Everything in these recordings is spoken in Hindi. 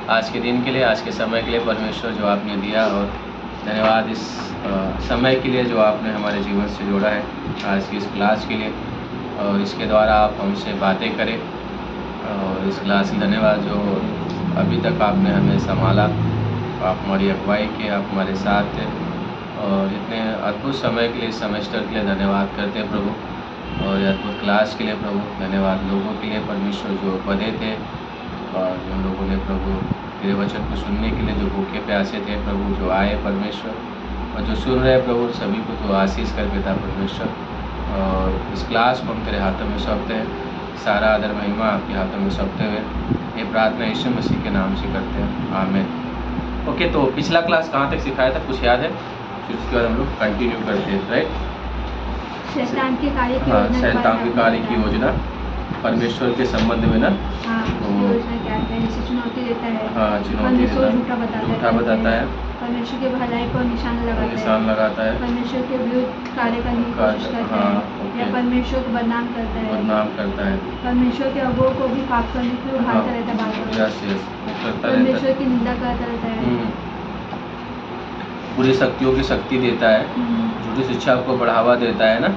आज के दिन के लिए, आज के समय के लिए परमेश्वर जो आपने दिया, और धन्यवाद इस समय के लिए जो आपने हमारे जीवन से जोड़ा है, आज की इस क्लास के लिए, और इसके द्वारा आप हमसे बातें करें। और इस क्लास के धन्यवाद जो अभी तक आपने हमें संभाला, आप हमारी अगुवाई के, आप हमारे साथ थे, और इतने अद्भुत समय के लिए, इस सेमेस्टर के लिए धन्यवाद करते हैं प्रभु, और अद्भुत क्लास के लिए प्रभु धन्यवाद। लोगों के लिए परमेश्वर जो बंधे थे, और जिन लोगों ने प्रभु तेरे वचन को सुनने के लिए जो भूखे प्यासे थे प्रभु, जो आए परमेश्वर, और जो सुन रहे प्रभु सभी को तो आशीष कर देता परमेश्वर। और इस क्लास को हम तेरे हाथों में सौंपते हैं, सारा आदर महिमा आपके हाथों में सौंपते हुए ये प्रार्थना यीशु मसीह के नाम से करते हैं, आमीन। ओके, तो पिछला क्लास कहाँ तक सिखाया था, कुछ याद है? फिर उसके बाद हम लोग कंटिन्यू करते हैं, राइट? शैतान के कार्य की हाँ, योजना के शैतान बारे के में कार्य की बताया। योजना परमेश्वर के संबंध में ना। हाँ, तो योजना क्या है, जैसे चुनौती देता है। हाँ, चुनौती परमेश्वर देता है, झूठा बताता है, परमेश्वर के भलाई पर निशान लगाता है, परमेश्वर के विरुद्ध कार्य करने की कोशिश करता हाँ, है, ओके। या परमेश्वर को बदनाम करता है, बदनाम करता है, परमेश्वर के अगुओं को भी पाप करने की हाँ, उभारता रहता है बार-बार। यस यस, करता रहता है। परमेश्वर की निंदा करता रहता है। बुरी शक्तियों की शक्ति देता है, झूठी शिक्षा को बढ़ावा देता है ना,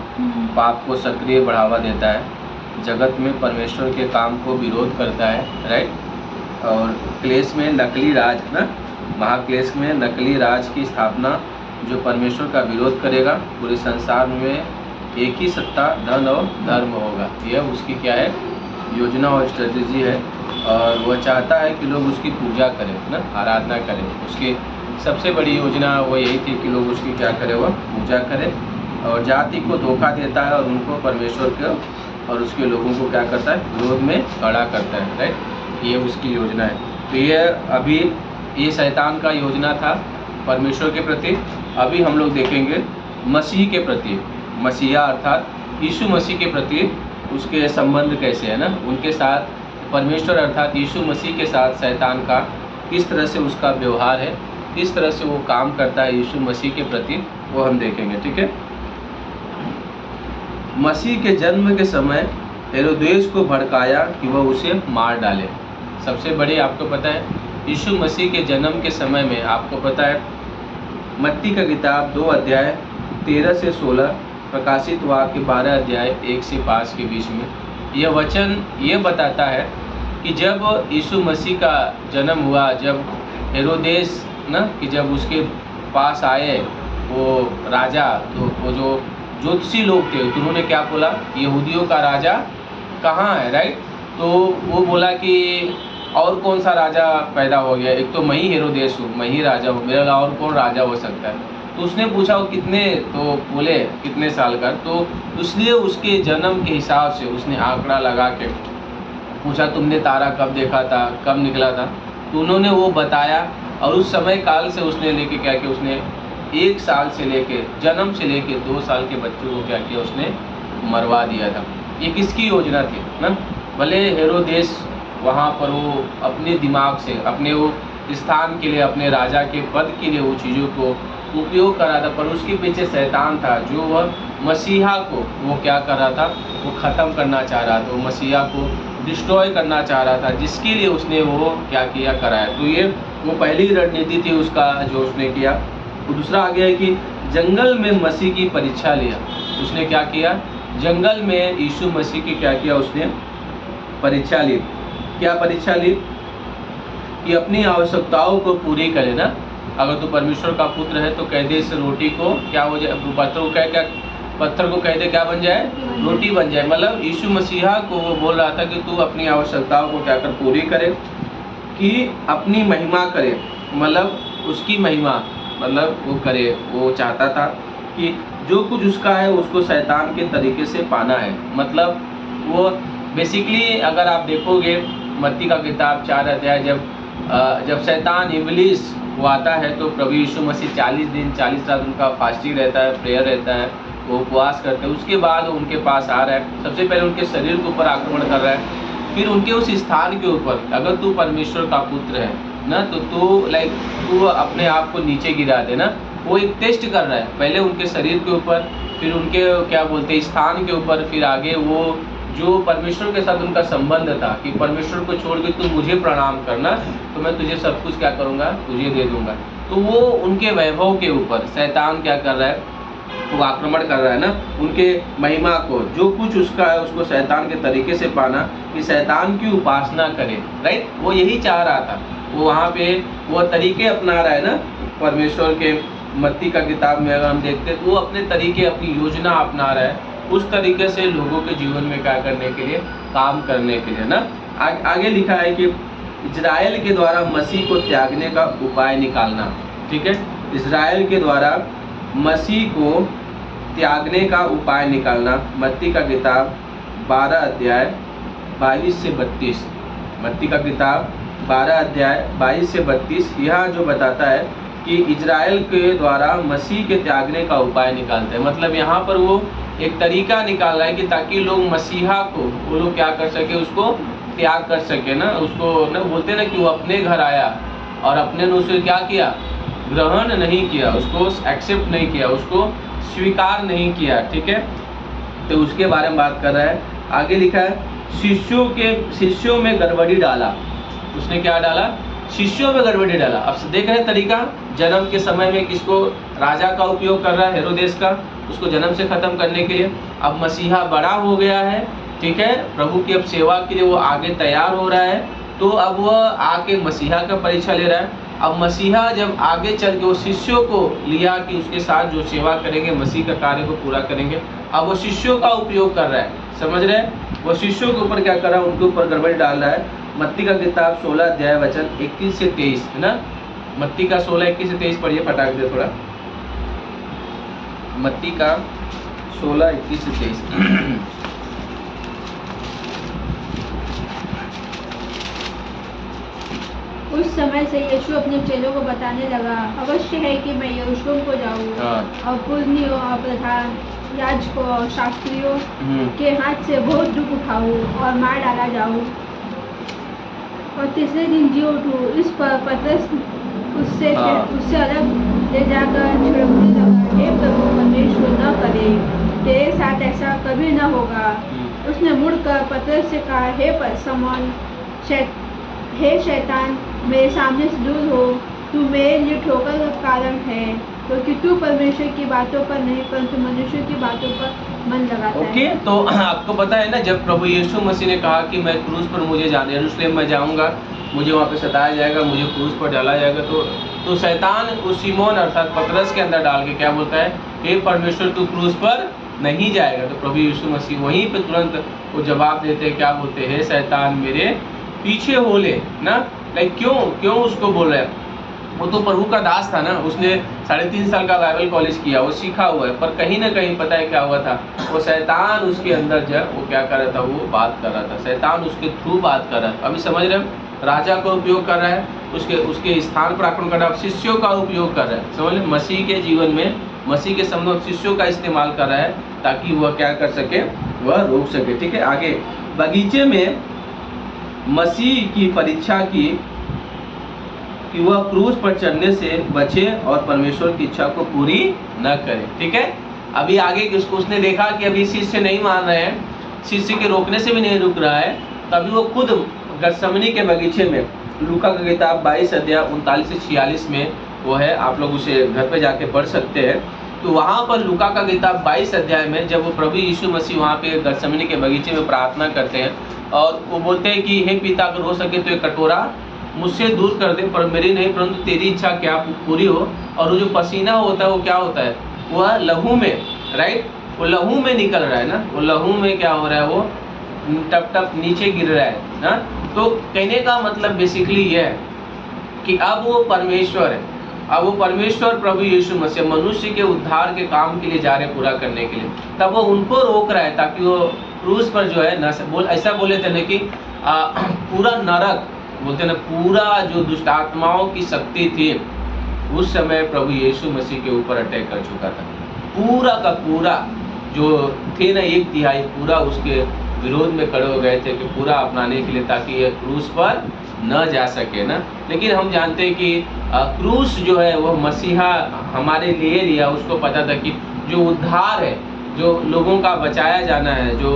पाप को सक्रिय बढ़ावा देता है, जगत में परमेश्वर के काम को विरोध करता है, राइट? और क्लेश में नकली राज ना, महाक्लेश में नकली राज की स्थापना, जो परमेश्वर का विरोध करेगा। पूरे संसार में एक ही सत्ता, धन और धर्म होगा, यह उसकी क्या है, योजना और स्ट्रेटजी है। और वह चाहता है कि लोग उसकी पूजा करें ना, आराधना करें। उसकी सबसे बड़ी योजना वो यही थी कि लोग उसकी क्या करें, वह पूजा करें, और जाति को धोखा देता है और उनको परमेश्वर के और उसके लोगों को क्या करता है, विरोध में खड़ा करता है, राइट? ये उसकी योजना है। तो ये अभी ये शैतान का योजना था परमेश्वर के प्रति। अभी हम लोग देखेंगे मसीह के प्रति, मसीहा अर्थात यीशु मसीह के प्रति उसके संबंध कैसे है ना, उनके साथ परमेश्वर अर्थात यीशु मसीह के साथ शैतान का किस तरह से उसका व्यवहार है, किस तरह से वो काम करता है यीशु मसीह के प्रति, वो हम देखेंगे, ठीक है? मसीह के जन्म के समय हेरोदेस को भड़काया कि वह उसे मार डाले। सबसे बड़ी आपको पता है, यीशु मसीह के जन्म के समय में आपको पता है, मत्ती का किताब 2 अध्याय 13 से 16, प्रकाशित वाक्य 12 अध्याय 1 से 5 के बीच में यह वचन ये बताता है कि जब यीशु मसीह का जन्म हुआ, जब हेरोदेस ना, कि जब उसके पास आए वो राजा, तो वो जो ज्योतिषी लोग थे, तो उन्होंने क्या बोला, यहूदियों का राजा कहाँ है, राइट? तो वो बोला कि और कौन सा राजा पैदा हो गया, एक तो मैं ही हेरोदेस हूँ, मैं ही राजा हूँ, मेरा और कौन राजा हो सकता है? तो उसने पूछा वो कितने, तो बोले कितने साल का, तो इसलिए उसके जन्म के हिसाब से उसने आंकड़ा लगा के पूछा तुमने तारा कब देखा था, कब निकला था? तो उन्होंने वो बताया, और उस समय काल से उसने लेके क्या किया, उसने 1 साल से लेके, जन्म से लेके 2 साल के बच्चों को क्या किया, उसने मरवा दिया था। ये किसकी योजना थी ना? भले हेरोदेस वहाँ पर वो अपने दिमाग से, अपने वो स्थान के लिए, अपने राजा के पद के लिए वो चीज़ों को उपयोग कर रहा था, पर उसके पीछे शैतान था जो वह मसीहा को वो क्या कर रहा था, वो ख़त्म करना चाह रहा था, वो मसीहा को डिस्ट्रॉय करना चाह रहा था, जिसके लिए उसने वो क्या किया, कराया। तो ये वो पहली रणनीति थी उसका जो उसने किया। तो दूसरा आ गया है कि जंगल में मसीह की परीक्षा लिया। उसने क्या किया, जंगल में यीशु मसीह की क्या किया, उसने परीक्षा ली। क्या परीक्षा ली? कि अपनी आवश्यकताओं को पूरी करे ना। अगर तू परमेश्वर का पुत्र है तो कह दे इस रोटी को क्या हो जाए, पत्थर को कह दे क्या बन जाए, रोटी बन जाए। मतलब यीशु मसीहा को वो बोल रहा था कि तू अपनी आवश्यकताओं को क्या कर, पूरी करे, कि अपनी महिमा करे, मतलब उसकी महिमा मतलब वो करे। वो चाहता था कि जो कुछ उसका है उसको शैतान के तरीके से पाना है। मतलब वो बेसिकली अगर आप देखोगे मत्ती का किताब 4 अध्याय, जब शैतान इब्लीस वो आता है तो प्रभु यीशु मसीह 40 दिन 40 रात उनका फास्टिंग रहता है, प्रेयर रहता है, वो उपवास करते हैं। उसके बाद उनके पास आ रहा है, सबसे पहले उनके शरीर के ऊपर आक्रमण कर रहा है, फिर उनके उस स्थान के ऊपर, अगर तू परमेश्वर का पुत्र है ना तो तू अपने आप को नीचे गिरा दे ना। वो एक टेस्ट कर रहा है, पहले उनके शरीर के ऊपर, फिर उनके क्या बोलते हैं स्थान के ऊपर, फिर आगे वो जो परमेश्वर के साथ उनका संबंध था कि परमेश्वर को छोड़ के तुम मुझे प्रणाम करना तो मैं तुझे सब कुछ क्या करूँगा, तुझे दे दूंगा। तो वो उनके वैभव के ऊपर शैतान क्या कर रहा है, वो आक्रमण कर रहा है ना, उनके महिमा को, जो कुछ उसका है उसको शैतान के तरीके से पाना, कि शैतान की उपासना करे, राइट। वो यही चाह रहा था, वो वहाँ पे वो तरीके अपना रहा है ना। परमेश्वर के मत्ती का किताब में अगर हम देखते हैं तो वो अपने तरीके, अपनी योजना अपना रहा है उस तरीके से लोगों के जीवन में क्या करने के लिए, काम करने के लिए ना। आगे लिखा है कि इजराइल के द्वारा मसीह को त्यागने का उपाय निकालना, ठीक है। इजराइल के द्वारा मसीह को त्यागने का उपाय निकालना, मत्ती का किताब 12 अध्याय 22 से 32। मत्ती का किताब 12 अध्याय 22 से 32 यह जो बताता है कि इजराइल के द्वारा मसीह के त्यागने का उपाय निकालते हैं। मतलब यहाँ पर वो एक तरीका निकाल रहा है कि ताकि लोग मसीहा को, वो लोग क्या कर सके, उसको त्याग कर सके ना। उसको ना बोलते ना कि वो अपने घर आया और अपने ने उसे क्या किया, ग्रहण नहीं किया, उसको एक्सेप्ट नहीं किया, उसको स्वीकार नहीं किया, ठीक है। तो उसके बारे में बात कर रहा है। आगे लिखा है शिष्यों में गड़बड़ी डाला। उसने क्या डाला, शिष्यों में गड़बड़ी डाला। अब देख रहे हैं तरीका, जन्म के समय में किसको, राजा का उपयोग कर रहा है, हेरोदेस का, उसको जन्म से खत्म करने के लिए। अब मसीहा बड़ा हो गया है, ठीक है, प्रभु की अब सेवा के लिए वो आगे तैयार हो रहा है, तो अब वह आके मसीहा का परीक्षा ले रहा है। अब मसीहा जब आगे चल के वो शिष्यों को लिया कि उसके साथ जो सेवा करेंगे, मसीह का कार्य को पूरा करेंगे, अब वो शिष्यों का उपयोग कर रहा है, समझ रहे हैं। वो शिष्यों के ऊपर क्या कर रहा है, उनके ऊपर गड़बड़ी डाल रहा है। मत्ती का किताब 16 अध्याय वचन 21 से 23 है ना। मत्ती का 16 21 से 23 पढ़िए, फटाक दे थोड़ा। मत्ती का 16 21 से 23। उस समय से यीशु अपने चेलों को बताने लगा, अवश्य है कि मैं यरूशलेम को जाऊँ और पुरनियों और प्रधान याजकों और शास्त्रियों के हाथ से बहुत दुख उठाऊँ और मार डाला जाऊँ और तीसरे दिन जी उठूँ। इस पर पतरस उससे अलग ले जाकर छिड़कने लगा, हे प्रभु परमेश्वर न करे, तेरे साथ ऐसा कभी न होगा। उसने मुड़कर पतरस से कहा, हे शैतान, मेरे सामने से दूर हो, तू मेरे लिए ठोकर का कारण है, क्योंकि तू परमेश्वर की बातों पर नहीं परंतु मनुष्य की बातों पर मन लगाता है। ओके, तो आपको पता है ना, जब प्रभु यीशु मसीह ने कहा कि मैं क्रूस पर मुझे जाना, यरूशलेम में जाऊंगा, मुझे वहाँ पे सताया जाएगा, मुझे क्रूस पर डाला जाएगा, तो शैतान उस सिमोन अर्थात पतरस के अंदर डाल के क्या बोलता है, हे परमेश्वर तू क्रूस पर नहीं जाएगा। तो प्रभु यीशु मसीह वहीं पे तुरंत वो जवाब देते हैं, क्या बोलते हैं, शैतान मेरे पीछे हो ले ना। लाइक क्यों उसको बोल रहे हैं, वो तो प्रभु का दास था ना, उसने 3.5 साल का बाइबल कॉलेज किया, वो सीखा हुआ है, पर कहीं ना कहीं पता है क्या हुआ था, वो शैतान उसके अंदर जब वो क्या कर रहा था, वो बात कर रहा था, शैतान उसके थ्रू बात कर रहा था। अभी समझ रहे हैं, राजा का उपयोग कर रहा है, उसके स्थान पर आक्रमण कर रहा है, शिष्यों का उपयोग कर रहा है, समझ लें, मसीह के जीवन में, मसीह के संबंध में शिष्यों का इस्तेमाल कर रहा है ताकि वह क्या कर सके, वह रोक सके, ठीक है। आगे बगीचे में मसीह की परीक्षा की कि वह क्रूस पर चढ़ने से बचे और परमेश्वर की इच्छा को पूरी न करे, ठीक है। अभी आगे उसने देखा कि अभी शिष्य नहीं मान रहे हैं, शिष्य के रोकने से भी नहीं रुक रहा है, तभी वो खुद गतसमनी के बगीचे में, लूका का किताब 22 अध्याय 39 से 46 में वो है, आप लोग उसे घर पे जाके पढ़ सकते हैं। तो वहाँ पर लूका का किताब 22 अध्याय में जब वो प्रभु यीशु मसीह वहाँ पे गतसमनी के बगीचे में प्रार्थना करते हैं और वो बोलते हैं कि हे पिता, अगर हो सके तो एक कटोरा मुझसे दूर कर दे, पर मेरी नहीं परंतु तेरी इच्छा क्या पूरी हो। और वो जो पसीना होता है वो क्या होता है, वह लहू में, राइट, वो लहू में निकल रहा है ना, वो लहू में क्या हो रहा है, वो टप टप नीचे गिर रहा है ना। तो कहने का मतलब बेसिकली ये है कि अब वो परमेश्वर है, अब वो परमेश्वर प्रभु यीशु मसीह मनुष्य के उद्धार के काम के लिए जा रहे पूरा करने के लिए, तब वो उनको रोक रहा है ताकि वो क्रूस पर जो है न ऐसा बोले थे ना कि पूरा नरक बोलते ना, पूरा जो दुष्ट आत्माओं की शक्ति थी उस समय प्रभु यीशु मसीह के ऊपर अटैक कर चुका था। पूरा का पूरा जो थे ना, 1/3 पूरा उसके विरोध में खड़े हो गए थे कि पूरा अपनाने के लिए, ताकि ये क्रूस पर न जा सके ना। लेकिन हम जानते हैं कि क्रूस जो है वो मसीहा हमारे लिए लिया, उसको पता था कि जो उद्धार है जो लोगों का बचाया जाना है, जो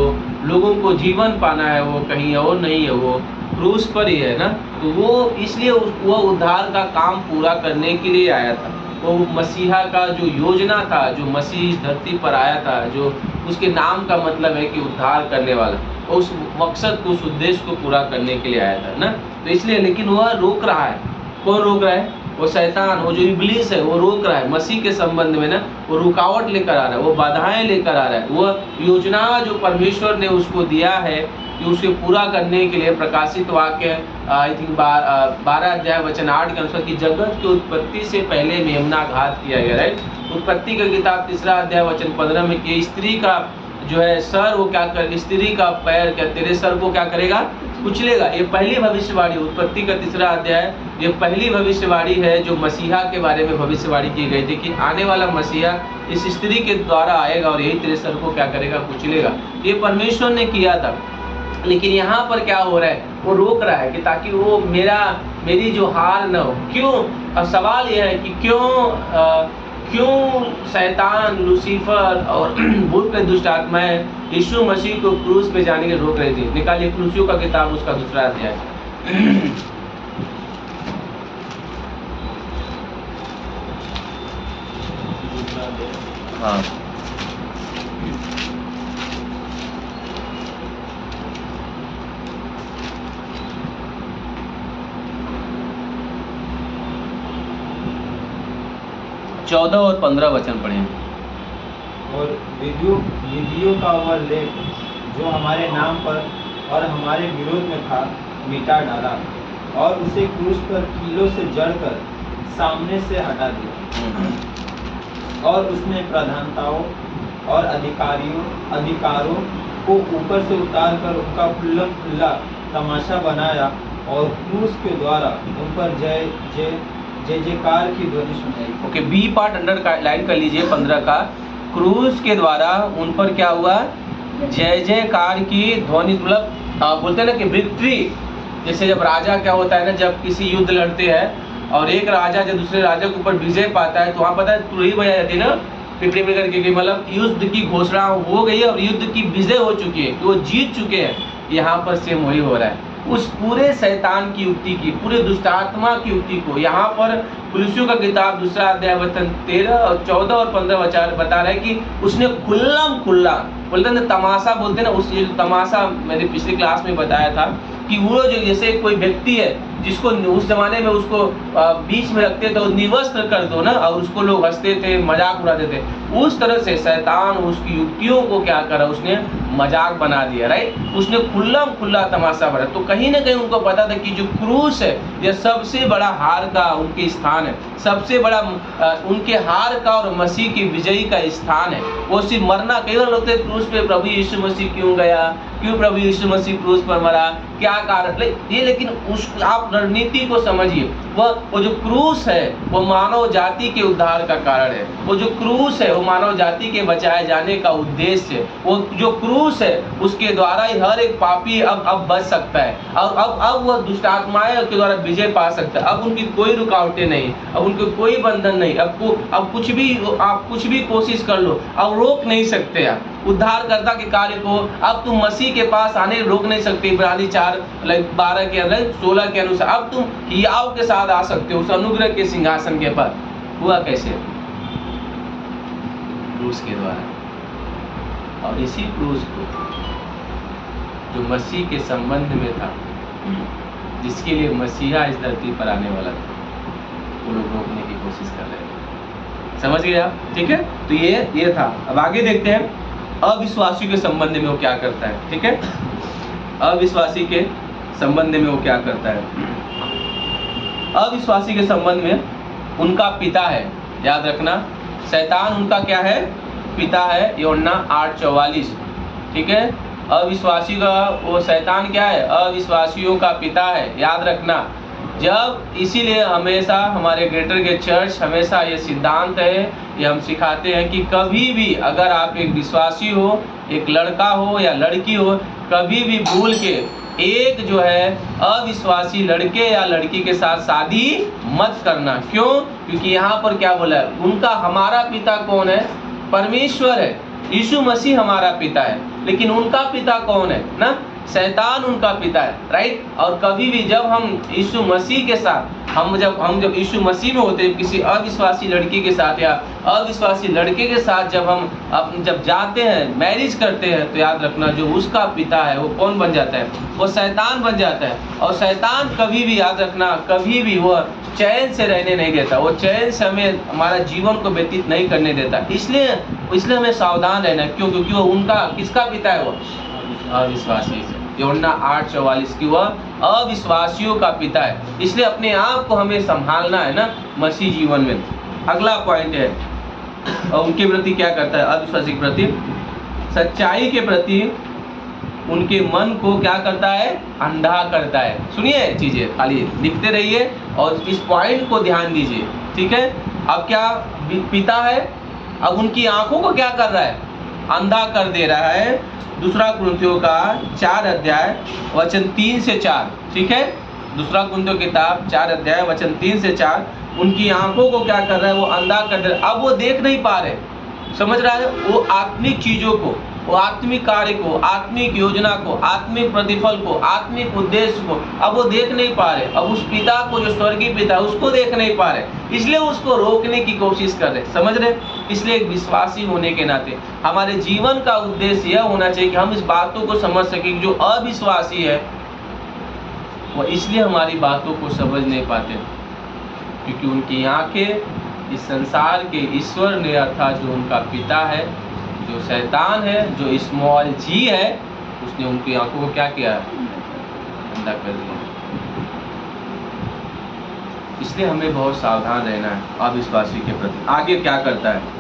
लोगों को जीवन पाना है, वो कहीं और नहीं है, वो क्रूस पर ही है ना। तो वो इसलिए वो उद्धार का काम पूरा करने के लिए आया था। वो मसीहा का जो योजना था, जो मसीह इस धरती पर आया था, जो उसके नाम का मतलब है कि उद्धार करने वाला, उस मकसद को, उस उद्देश्य को पूरा करने के लिए आया था ना। तो इसलिए, लेकिन वह रोक रहा है। कौन रोक रहा है? वो शैतान, वो जो इब्लीस है, वो रोक रहा है मसीह के संबंध में ना। वो रुकावट लेकर आ रहा है, वो बाधाएं लेकर आ रहा है। वो योजना जो परमेश्वर ने उसको दिया है कि उसे पूरा करने के लिए, प्रकाशित वाक्य आई थिंक 12 अध्याय वचन 8 के अनुसार कि जगत की उत्पत्ति से पहले मेमना घात किया गया, राइट। उत्पत्ति का किताब 3 अध्याय वचन 15 में कि स्त्री का जो है सर, वो क्या कर, स्त्री का पैर क्या तेरे सर को क्या करेगा? कुचलेगा। ये पहली भविष्यवाणी, उत्पत्ति का 3 अध्याय, ये पहली भविष्यवाणी है जो मसीहा के बारे में भविष्यवाणी की गई थी कि आने वाला मसीहा इस स्त्री के द्वारा आएगा और यही तेरे सर को क्या करेगा? कुचलेगा। ये परमेश्वर ने किया था। लेकिन यहाँ पर क्या हो रहा है? वो रोक रहा है कि ताकि वो मेरी जो हार न हो। क्यों? अब सवाल यह है कि क्यों शैतान, लूसीफर और भूत प्रेत दुष्ट आत्माएं यीशु मसीह को क्रूस पे जाने के रोक रही थी? निकालिए क्रूसियों का किताब, उसका 2 अध्याय। हाँ, चौदह और 15 वचन पढ़ें। और विधियों का वह लेख जो हमारे नाम पर और हमारे विरोध में था, मिटा डाला और उसे क्रूस पर कीलों से जड़कर सामने से हटा दिया। और उसने प्रधानताओं और अधिकारों को ऊपर से उतारकर उनका खुल्ला तमाशा बनाया और क्रूस के द्वारा उन पर जय जयकार की ध्वनि सुनाई। Okay, B part underline कर लीजिए 15 का। क्रूस के द्वारा उन पर क्या हुआ? जय जयकार की ध्वनि, मतलब बोलते हैं ना कि विक्ट्री। जैसे जब राजा क्या होता है ना, जब किसी युद्ध लड़ते हैं और एक राजा जब दूसरे राजा के ऊपर विजय पाता है तो वहाँ पता है तुरही बजाई जाती है ना, पिपड़ी में करके कि मतलब युद्ध की घोषणा हो गई है और युद्ध की विजय हो चुकी है, वो जीत चुके हैं। यहाँ पर सेम वही हो रहा है। उस पूरे शैतान की युक्ति की, पूरे दुष्टात्मा की युक्ति को यहाँ पर कुलुस्सियों का किताब 2 अध्याय वचन 13 और 14 और 15 वचन बता रहा है कि उसने खुल्ला बोलते हैं तमाशा, बोलते हैं ना, उस तमाशा मैंने पिछली क्लास में बताया था कि वो जो जैसे कोई व्यक्ति है जिसको उस जमाने में उसको बीच में रखते थे, निवस्त्र कर दो ना, और उसको लोग हंसते थे, मजाक उड़ाते थे। उस तरह से शैतान उसकी युक्तियों को क्या करा? उसने मजाक बना दिया, राइट। उसने खुल्ला तमाशा बना। तो कहीं ना कहीं उनको पता था कि जो क्रूस है यह सबसे बड़ा हार का उनके स्थान है, सबसे बड़ा उनके हार का और मसीह की विजयी का स्थान है। वो सिर्फ मरना, कई बार होते क्रूस पे प्रभु यीशु मसीह क्यों गया, क्यों प्रभु यीशु मसीह क्रूस पर मरा, क्या कारण ये, लेकिन उस आप रणनीति को समझिए। वो जो क्रूस है वो मानव जाति के उद्धार का कारण है। वो जो क्रूस है वो मानव जाति के बचाए जाने का उद्देश्य है। वो जो क्रूस है उसके द्वारा ही हर एक पापी अब बच सकता है, और अब वह दुष्ट आत्माएं के द्वारा विजय पा सकता है। अब उनकी कोई रुकावटें नहीं, अब उनके कोई बंधन नहीं। अब कुछ भी आप कुछ भी कोशिश कर लो, अब रोक नहीं सकते आप उद्धारकर्ता के कार्य को। अब तुम मसीह के पास आने रोक नहीं सकते। इब्रानी 4:12 के अंदर 16 के अनुसार अब तुम हियाव के साथ आ सकते हो उस अनुग्रह के सिंहासन के पर। हुआ कैसे? क्रूस के द्वारा। और इसी क्रूस को जो मसीह के संबंध में था, जिसके लिए मसीहा इस धरती पर आने वाला था, वो लोग रोकने की कोशिश कर रहे थे। समझ गए आप? ठीक है, तो ये था। अब आगे देखते हैं अविश्वासी के संबंध में वो क्या करता है। ठीक है, अविश्वासी के संबंध में वो क्या करता है। अविश्वासी के संबंध में उनका पिता है, याद रखना, शैतान उनका क्या है? पिता है। यूहन्ना 8:44। ठीक है, अविश्वासी का वो शैतान क्या है? अविश्वासियों का पिता है, याद रखना। जब इसीलिए हमेशा हमारे ग्रेटर गेट चर्च हमेशा ये सिद्धांत है, ये हम सिखाते हैं कि कभी भी अगर आप एक विश्वासी हो, एक लड़का हो या लड़की हो, कभी भी भूल के एक जो है अविश्वासी लड़के या लड़की के साथ शादी मत करना। क्यों? क्योंकि यहाँ पर क्या बोला है? उनका हमारा पिता कौन है? परमेश्वर है। यीशु मसीह हमारा पिता है, लेकिन उनका पिता कौन है ना? शैतान उनका पिता है, राइट। और कभी भी जब हम यीशु मसीह के साथ हम जब यीशु मसीह में होते हैं, किसी अविश्वासी लड़की के साथ या अविश्वासी लड़के के साथ जब जाते हैं, मैरिज करते हैं, तो याद रखना जो उसका पिता है वो कौन बन जाता है? वो शैतान बन जाता है। और शैतान कभी भी, याद रखना, कभी भी वो चैन से रहने नहीं देता, वो चैन से हमें हमारा जीवन को व्यतीत नहीं करने देता। इसलिए हमें सावधान रहना है। क्यों? क्योंकि वो उनका किसका पिता है? वो अविश्वासी से। यूहन्ना 8:44 की वह अविश्वासियों का पिता है। इसलिए अपने आप को हमें संभालना है ना मसीह जीवन में। अगला पॉइंट है, और उनके प्रति क्या करता है? अविश्वासी के प्रति, सच्चाई के प्रति उनके मन को क्या करता है? अंधा करता है। सुनिए चीजें, खाली लिखते रहिए और इस पॉइंट को ध्यान दीजिए, ठीक है। अब क्या पिता है, अब उनकी आंखों को क्या कर रहा है? अंधा कर दे रहा है। दूसरा कुरिन्थियों का 4 अध्याय वचन 3 से 4, ठीक है। दूसरा कुरिन्थियों किताब 4 अध्याय वचन 3 से 4, उनकी आंखों को क्या कर रहा है? वो अंधा कर दे रहा है। अब वो देख नहीं पा रहे, समझ रहा है? वो आत्मिक चीजों को, वो आत्मिक कार्य को, आत्मिक योजना को, आत्मिक प्रतिफल को, आत्मिक उद्देश्य को अब वो देख नहीं पा रहे। अब उस पिता को, जो स्वर्गीय पिता है, उसको देख नहीं पा रहे, इसलिए उसको रोकने की कोशिश कर रहे, समझ रहे? इसलिए एक विश्वासी होने के नाते हमारे जीवन का उद्देश्य यह होना चाहिए कि हम इस बातों को समझ सकें कि जो अविश्वासी है वो इसलिए हमारी बातों को समझ नहीं पाते क्योंकि उनकी आंखें इस संसार के ईश्वर ने, अर्थात जो उनका पिता है, जो शैतान है, जो स्मॉल जी है, उसने उनकी आंखों को क्या किया? अंधा कर दिया। इसलिए हमें बहुत सावधान रहना है अविश्वासी के प्रति। आगे क्या करता है?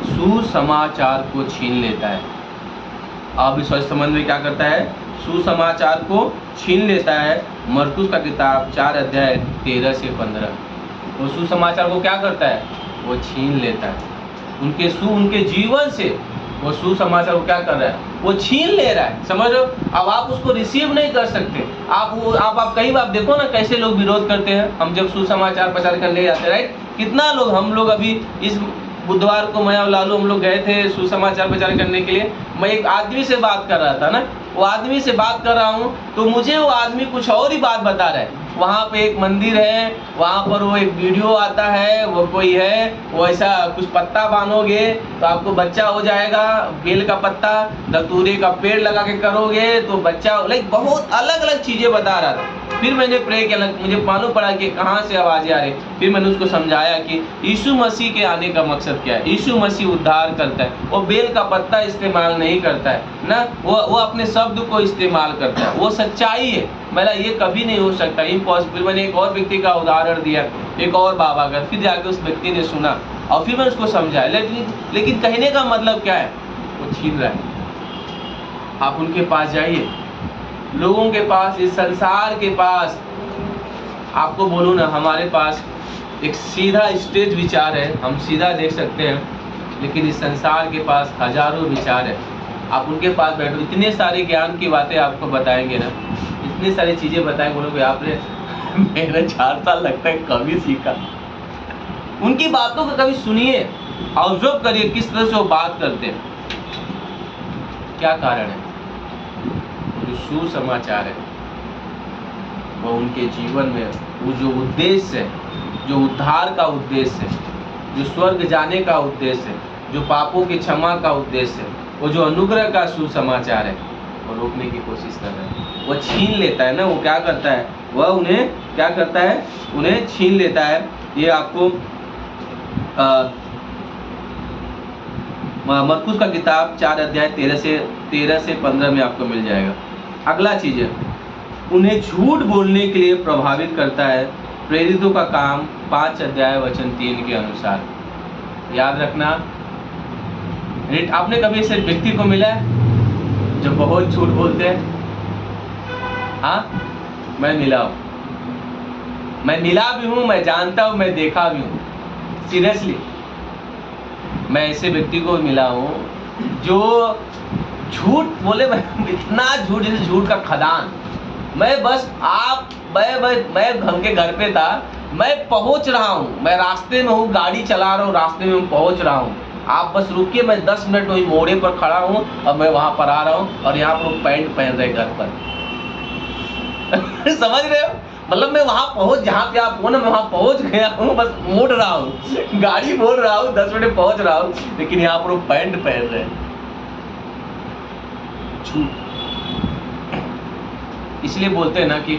सुसमाचार को छीन लेता है। अविश्वासी संबंध में क्या करता है? सुसमाचार को छीन लेता है। मरकुस का किताब 4 अध्याय 13 से 15। वो सुसमाचार को क्या करता है? वो छीन लेता है। उनके जीवन से वो सुसमाचार को क्या कर रहा है? वो छीन ले रहा है, समझ रहे हो? अब आप उसको रिसीव नहीं कर सकते। आप कई बार देखो ना कैसे लोग विरोध करते हैं हम जब सुसमाचार प्रचार करने जाते हैं, राइट। कितना लोग, हम लोग अभी इस बुधवार को मैं और लालू हम लोग गए थे सुसमाचार प्रचार करने के लिए। मैं एक आदमी से बात कर रहा था ना, वो आदमी से बात कर रहा हूँ तो मुझे वो आदमी कुछ और ही बात बता रहा है। वहाँ पे एक मंदिर है, वहाँ पर वो एक वीडियो आता है, वो कोई है, वो ऐसा कुछ पत्ता बांधोगे तो आपको बच्चा हो जाएगा, बेल का पत्ता, धतूरे का पेड़ लगा के करोगे तो बच्चा, लाइक बहुत अलग अलग चीज़ें बता रहा था। फिर मैंने प्रे किया, मुझे मालूम पड़ा कि कहाँ से आवाज़ें आ रही। फिर मैंने उसको समझाया कि यीशु मसीह के आने का मकसद क्या है। यीशु मसीह उद्धार करता है, वो बेल का पत्ता इस्तेमाल नहीं करता है ना, वो अपने शब्द को इस्तेमाल करता है, वो सच्चाई है। मेरा ये कभी नहीं हो सकता, इम्पॉसिबल। मैंने एक और व्यक्ति का उदाहरण दिया, एक और बाबा का, फिर जाके उस व्यक्ति ने सुना और फिर मैंने उसको समझाया। लेकिन कहने का मतलब क्या है? वो छीन रहा है। आप उनके पास जाइए, लोगों के पास, इस संसार के पास। आपको बोलूँ ना, हमारे पास एक सीधा स्टेज विचार है, हम सीधा देख सकते हैं, लेकिन इस संसार के पास हजारों विचार है। आप उनके पास बैठो, इतने सारे ज्ञान की बातें आपको बताएंगे ना, इतनी सारी चीज़ें बताएंगे, बोलोगे आपने मेरा 4 साल लगता है कभी सीखा। उनकी बातों को कभी सुनिए, ऑब्जर्व करिए किस तरह से वो बात करते हैं। क्या कारण है? जो सुसमाचार है वो उनके जीवन में, वो जो उद्देश्य है, जो उद्धार का उद्देश्य है, जो स्वर्ग जाने का उद्देश्य है, जो पापों की क्षमा का उद्देश्य है, वो जो अनुग्रह का सुसमाचार है, वो रोकने की कोशिश कर रहा है। वो छीन लेता है ना, वो क्या करता है? वह उन्हें क्या करता है? उन्हें छीन लेता है। ये आपको मरकुस का किताब 4 अध्याय 13 से 15 में आपको मिल जाएगा। अगला चीज़ है, उन्हें झूठ बोलने के लिए प्रभावित करता है। प्रेरितों का काम 5 अध्याय वचन 3 के अनुसार। याद रखना, आपने कभी ऐसे व्यक्ति को मिला है जो बहुत झूठ बोलते हैं? हाँ, मैं मिला हूँ, मैं मिला भी हूँ, मैं जानता हूँ, मैं देखा भी हूँ। सीरियसली मैं ऐसे व्यक्ति को मिला हूँ जो झूठ बोले, इतना झूठ, जैसे झूठ का खदान। मैं घर के घर पे था, मैं पहुंच रहा हूँ, मैं रास्ते में हूँ, गाड़ी चला रहा हूँ, रास्ते में पहुंच रहा हूँ, आप बस रुकिए, मैं 10 मिनट वही मोड़े पर खड़ा हूँ और मैं वहाँ पर आ रहा हूँ और यहाँ पर पैंट पहन रहे घर पर। समझ रहे हो? मतलब मैं वहाँ पहुँच, जहाँ पे आप हो ना, मैं वहाँ पहुँच गया हूँ, बस मोड़ रहा हूँ, गाड़ी मोड़ रहा हूँ, 10 मिनट पहुँच रहा हूँ, लेकिन यहाँ पर वो पैंट पहन रहे हैं। झूठ। इसलिए बोलते हैं ना कि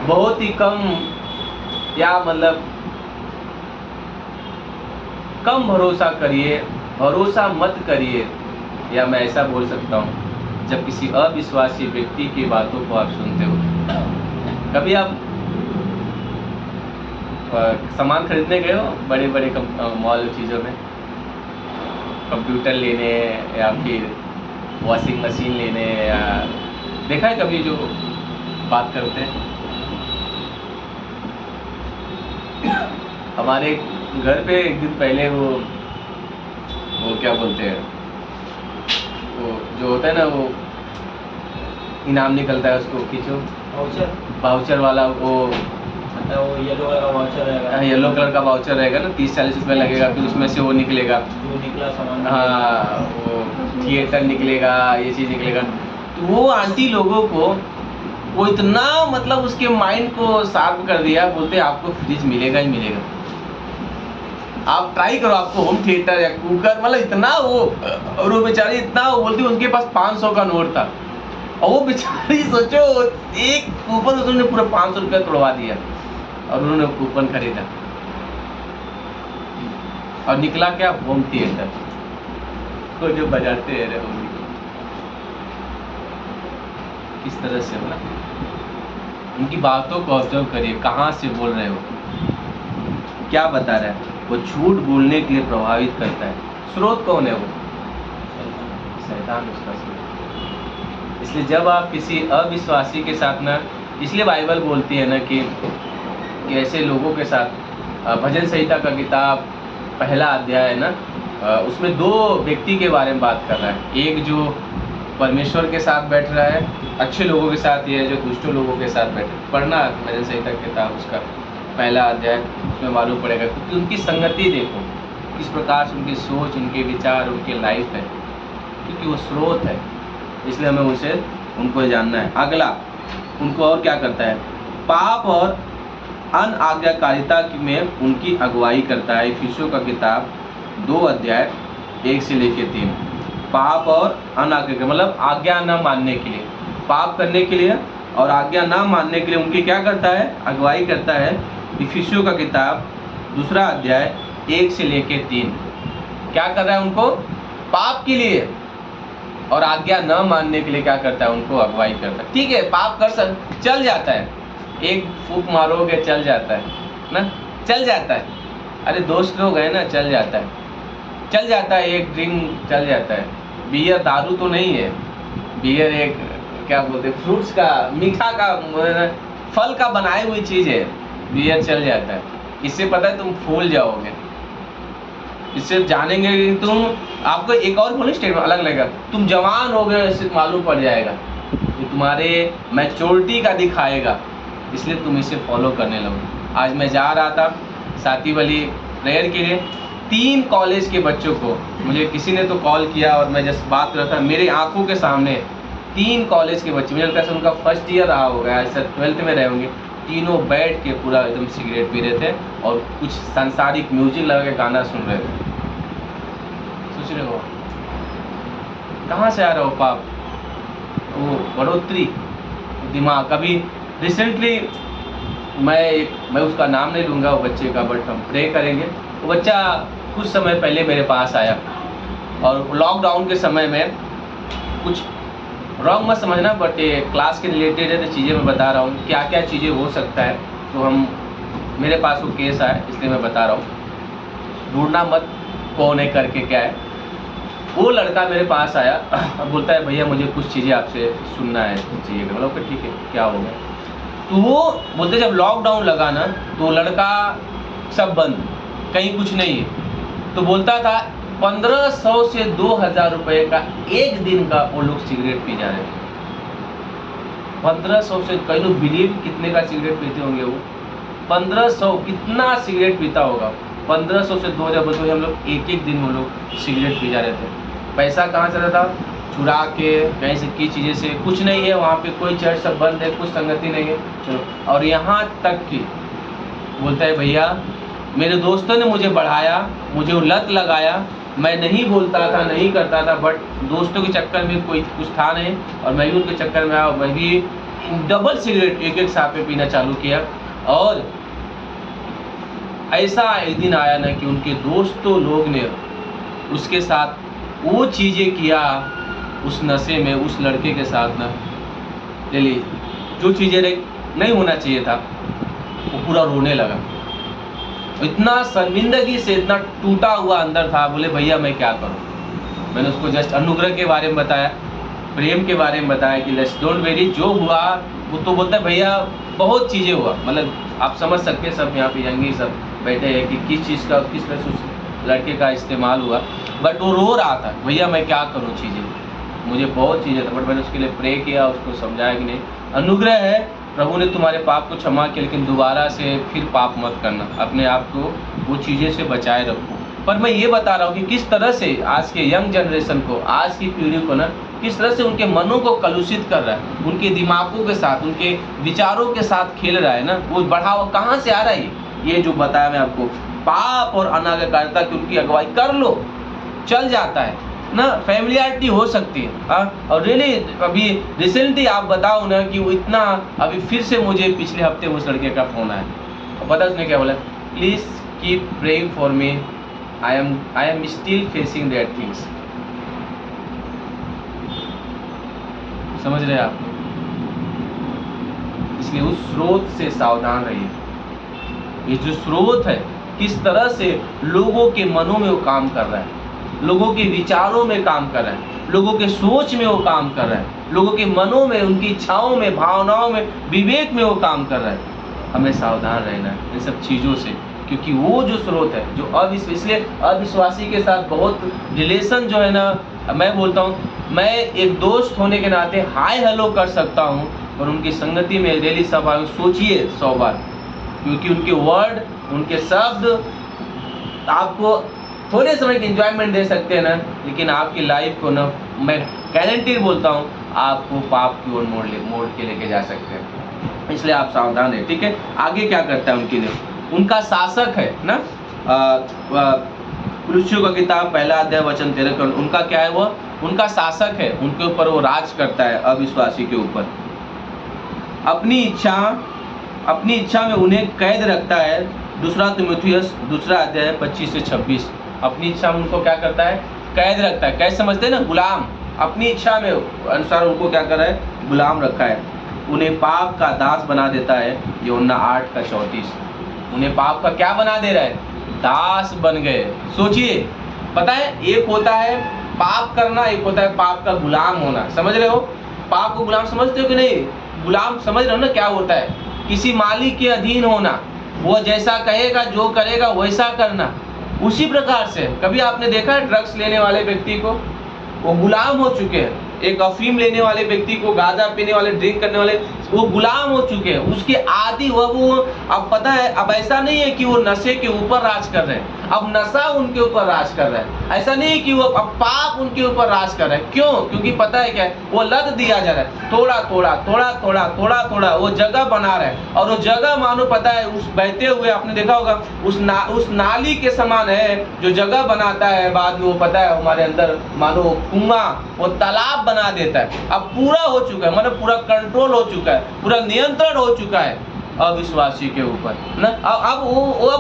बहुत ही कम, या मतलब कम भरोसा करिए, भरोसा मत करिए, या मैं ऐसा बोल सकता हूँ जब किसी अविश्वासी व्यक्ति की बातों को आप सुनते हो। कभी आप सामान खरीदने गए हो बड़े बड़े मॉल चीज़ों में, कंप्यूटर लेने या फिर वॉशिंग मशीन लेने, या देखा है कभी जो बात करते हैं? हमारे घर पे एक दिन पहले वो क्या बोलते हैं, वो जो होता है ना, वो इनाम निकलता है, उसको खींचो, वाउचर वाला, वो येलो कलर का वाउचर रहेगा। येलो कलर का वाउचर रहेगा ना, 30-40 रुपये लगेगा, फिर उसमें से वो निकलेगा, जो निकला सामान, हाँ, वो थिएटर निकलेगा, ये चीज़ निकलेगा। तो वो आंटी लोगों को वो इतना मतलब उसके माइंड को शार्प कर दिया, बोलते आपको फ्रिज मिलेगा ही मिलेगा, आप ट्राई करो, आपको होम थिएटर या कुकर, मतलब इतना वो, और वो बेचारी इतना, वो बोलती उनके पास 500 का नोट था, और वो बेचारी सोचो एक कूपन उसने पूरा 500 रुपया तोड़वा दिया, और उन्होंने कूपन खरीदा, और निकला क्या, होम थिएटर को जो बजाते हैं रहे। किस तरह से हो ना, उनकी बातों को ऑब्जर्व करिए, कहाँ से बोल रहे हो, क्या बता रहा है। वो झूठ बोलने के लिए प्रभावित करता है। स्रोत कौन है? वो शैतान, उसका स्रोत। इसलिए जब आप किसी अविश्वासी के साथ ना, इसलिए बाइबल बोलती है ना कि ऐसे लोगों के साथ, भजन संहिता का किताब 1 अध्याय है ना, उसमें 2 व्यक्ति के बारे में बात कर रहा है। एक जो परमेश्वर के साथ बैठ रहा है, अच्छे लोगों के साथ, ये जो दुष्टों लोगों के साथ बैठे। पढ़ना भजन संहिता की किताब, उसका 1 अध्याय, उसमें मालूम पड़ेगा। क्योंकि उनकी संगति देखो, किस प्रकार से उनकी सोच, उनके विचार, उनकी लाइफ है, क्योंकि वो स्रोत है। इसलिए हमें उनको जानना है। अगला, उनको और क्या करता है? पाप और अनाज्ञाकारिता में उनकी अगुवाई करता है। इफिसियों का किताब 2 अध्याय 1 से लेकर 3। पाप और अनाज्ञा, मतलब आज्ञा न मानने के लिए, पाप करने के लिए और आज्ञा न मानने के लिए उनकी क्या करता है? अगुवाई करता है। इफिसियों का किताब 2 अध्याय 1 से लेकर 3। क्या कर रहा है? उनको पाप के लिए और आज्ञा न मानने के लिए क्या करता है? उनको अगुवाई करता है। ठीक है, पाप कर चल जाता है, एक फूंक मारोगे चल जाता है ना, चल जाता है। अरे दोस्त लोग हैं ना, चल जाता है, चल जाता है, एक ड्रिंक चल जाता है। बियर दारू तो नहीं है, बियर एक क्या बोलते हैं, फ्रूट्स का, मीठा का, फल का बनाई हुई चीज़ है, बियर चल जाता है। इससे पता है तुम फूल जाओगे, इससे जानेंगे कि तुम, आपको एक और बोलिए स्टेटमेंट अलग लगेगा, तुम जवान हो गए, इससे मालूम पड़ जाएगा, ये तुम्हारे मैच्योरिटी का दिखाएगा, इसलिए तुम इसे फॉलो करने लगो। आज मैं जा रहा था साथी वाली प्रेयर के लिए, 3 कॉलेज के बच्चों को, मुझे किसी ने तो कॉल किया और मैं जस्ट बात कर रहा था, मेरे आंखों के सामने 3 कॉलेज के बच्चे, मुझे लगता है उनका फर्स्ट ईयर रहा होगा, ऐसा 12th में रहे होंगे, तीनों बैठ के पूरा एकदम सिगरेट पी रहे थे और कुछ सांसारिक म्यूजिक लगा के गाना सुन रहे थे। सोच रहे हो कहाँ से आ रहा हो पाप, वो बढ़ोतरी दिमाग। कभी रिसेंटली मैं उसका नाम नहीं लूँगा वो बच्चे का, बट हम प्रे करेंगे। वो बच्चा कुछ समय पहले मेरे पास आया और लॉकडाउन के समय में, कुछ रॉन्ग मत समझना, बट ये क्लास के रिलेटेड है तो चीज़ें मैं बता रहा हूँ, क्या क्या चीज़ें हो सकता है। तो मेरे पास वो केस आया, इसलिए मैं बता रहा हूँ, ढूंढना मत कौन है करके क्या है। वो लड़का मेरे पास आया और बोलता है भैया मुझे कुछ चीज़ें आपसे सुनना है, चाहिए। मतलब कि ठीक है, क्या हो गया? तो वो बोलते जब लॉकडाउन लगा ना, तो लड़का सब बंद, कहीं कुछ नहीं है, तो बोलता था 1500 से 2000 रुपये का एक दिन का वो लोग सिगरेट पी जा रहे थे। 1500 से, कई लोग बिलीव कितने का सिगरेट पीते होंगे वो, 1500 कितना सिगरेट पीता होगा। 1500 से 2000 बजे हम लोग एक दिन हम लोग सिगरेट पी जा रहे थे। पैसा कहाँ से आता था? चुरा के कहीं से की चीज़ें से। कुछ नहीं है वहाँ पे, कोई चर्च सब बंद है, कुछ संगति नहीं है, चलो। और यहाँ तक कि बोलता है भैया मेरे दोस्तों ने मुझे बढ़ाया, मुझे वो लत लगाया, मैं नहीं बोलता था, नहीं करता था, बट दोस्तों के चक्कर में कोई कुछ था नहीं और मैं भी उनके चक्कर में आया, मैं भी डबल सिगरेट एक साथ में पीना चालू किया। और ऐसा एक दिन आया ना कि उनके दोस्तों लोग ने उसके साथ वो चीज़ें किया, उस नशे में उस लड़के के साथ ना डेली जो चीज़ें नहीं होना चाहिए था, वो पूरा रोने लगा। इतना शर्मिंदगी से इतना टूटा हुआ अंदर था। बोले भैया मैं क्या करूं? मैंने उसको जस्ट अनुग्रह के बारे में बताया, प्रेम के बारे में बताया कि लेट्स डोंट वेरी, जो हुआ वो तो बोलता है भैया बहुत चीज़ें हुआ, मतलब आप समझ सकते हैं, सब यहाँ पे यंगी सब बैठे हैं कि किस चीज़ का किस तरह से उस लड़के का इस्तेमाल हुआ। बट वो रो रहा था, भैया मैं क्या करूँ, चीज़ें मुझे बहुत चीज़ें था, बट मैंने उसके लिए प्रे किया, उसको समझाया कि नहीं अनुग्रह है, प्रभु ने तुम्हारे पाप को क्षमा किया, लेकिन दोबारा से फिर पाप मत करना, अपने आप को वो चीज़ें से बचाए रखो। पर मैं ये बता रहा हूँ कि किस तरह से आज के यंग जनरेशन को, आज की पीढ़ी को ना किस तरह से उनके मनों को कलुषित कर रहा है, उनके दिमागों के साथ, उनके विचारों के साथ खेल रहा है ना। वो बढ़ावा कहाँ से आ रहा है? ये जो बताया मैं आपको, पाप और अनाज्ञाकारिता की उनकी अगुवाई कर लो, चल जाता है ना, फैमिलियरिटी हो सकती है। और रियली अभी रिसेंटली आप बताओ ना कि वो इतना, अभी फिर से मुझे पिछले हफ्ते उस लड़के का फ़ोन आया और पता उसने क्या बोला, please keep praying for me, I am still facing that things. समझ रहे आप? इसलिए उस स्रोत से सावधान रहिए। ये जो स्रोत है किस तरह से लोगों के मनों में वो काम कर रहा है, लोगों के विचारों में काम कर रहा है, लोगों के सोच में वो काम कर रहा है, लोगों के मनों में, उनकी इच्छाओं में, भावनाओं में, विवेक में वो काम कर रहा है। हमें सावधान रहना है इन सब चीज़ों से, क्योंकि वो जो स्रोत है जो इसलिए अविश्वासी के साथ बहुत रिलेशन जो है ना, मैं बोलता हूँ, मैं एक दोस्त होने के नाते हाय हेलो कर सकता हूँ, और उनकी संगति में डेली सभा में सोचिए 100 बार, क्योंकि उनके वर्ड, उनके शब्द आपको थोड़े समय की एंजॉयमेंट दे सकते हैं ना, लेकिन आपकी लाइफ को ना, मैं गारंटी बोलता हूँ, आपको पाप की ओर मोड़ के लेके जा सकते हैं। इसलिए आप सावधान रहे, ठीक है। आगे क्या करता है उनकी ने, उनका शासक है ना, कुलुस्सियों का किताब 1 अध्याय वचन 13 का, उनका क्या है, वो उनका शासक है, उनके ऊपर वो राज करता है अविश्वासी के ऊपर। अपनी इच्छा में उन्हें कैद रखता है। 2 तीमुथियुस 2 अध्याय 25 से 26। अपनी इच्छा में उनको क्या करता है, कैद रखता है। कैद समझते हैं ना, गुलाम। अपनी इच्छा में अनुसार उनको क्या कर रहा है, गुलाम रखा है। उन्हें पाप का दास बना देता है। यूहन्ना 8:34। उन्हें पाप का क्या बना दे रहा है, दास बन गए। सोचिए, पता है एक होता है पाप करना, एक होता है पाप का गुलाम होना। समझ रहे हो? पाप को गुलाम समझते हो कि नहीं? गुलाम समझ रहे हो ना क्या होता है? किसी मालिक के अधीन होना, वो जैसा कहेगा, जो करेगा वैसा करना। उसी प्रकार से कभी आपने देखा है ड्रग्स लेने वाले व्यक्ति को, वो गुलाम हो चुके हैं। एक अफीम लेने वाले व्यक्ति को, गांजा पीने वाले, ड्रिंक करने वाले, वो गुलाम हो चुके हैं, उसके आदि वो अब पता है, अब ऐसा नहीं है कि वो नशे के ऊपर राज कर रहे हैं, अब नशा उनके ऊपर राज कर रहा है। ऐसा नहीं है कि वो अब पाप उनके ऊपर राज कर रहा है। क्यों? क्योंकि पता है क्या है, वो लत दिया जा रहा है, थोड़ा थोड़ा थोड़ा थोड़ा थोड़ा थोड़ा वो जगह बना रहा है। और वो जगह मानो पता है उस बहते हुए, आपने देखा होगा उस नाली के समान है जो जगह बनाता है, बाद में वो पता है हमारे अंदर मानो कुआं, वो तालाब बना देता है। अब पूरा हो चुका है, मतलब पूरा कंट्रोल हो चुका है, पूरा नियंत्रण हो चुका है अविश्वासी के ऊपर ना। अब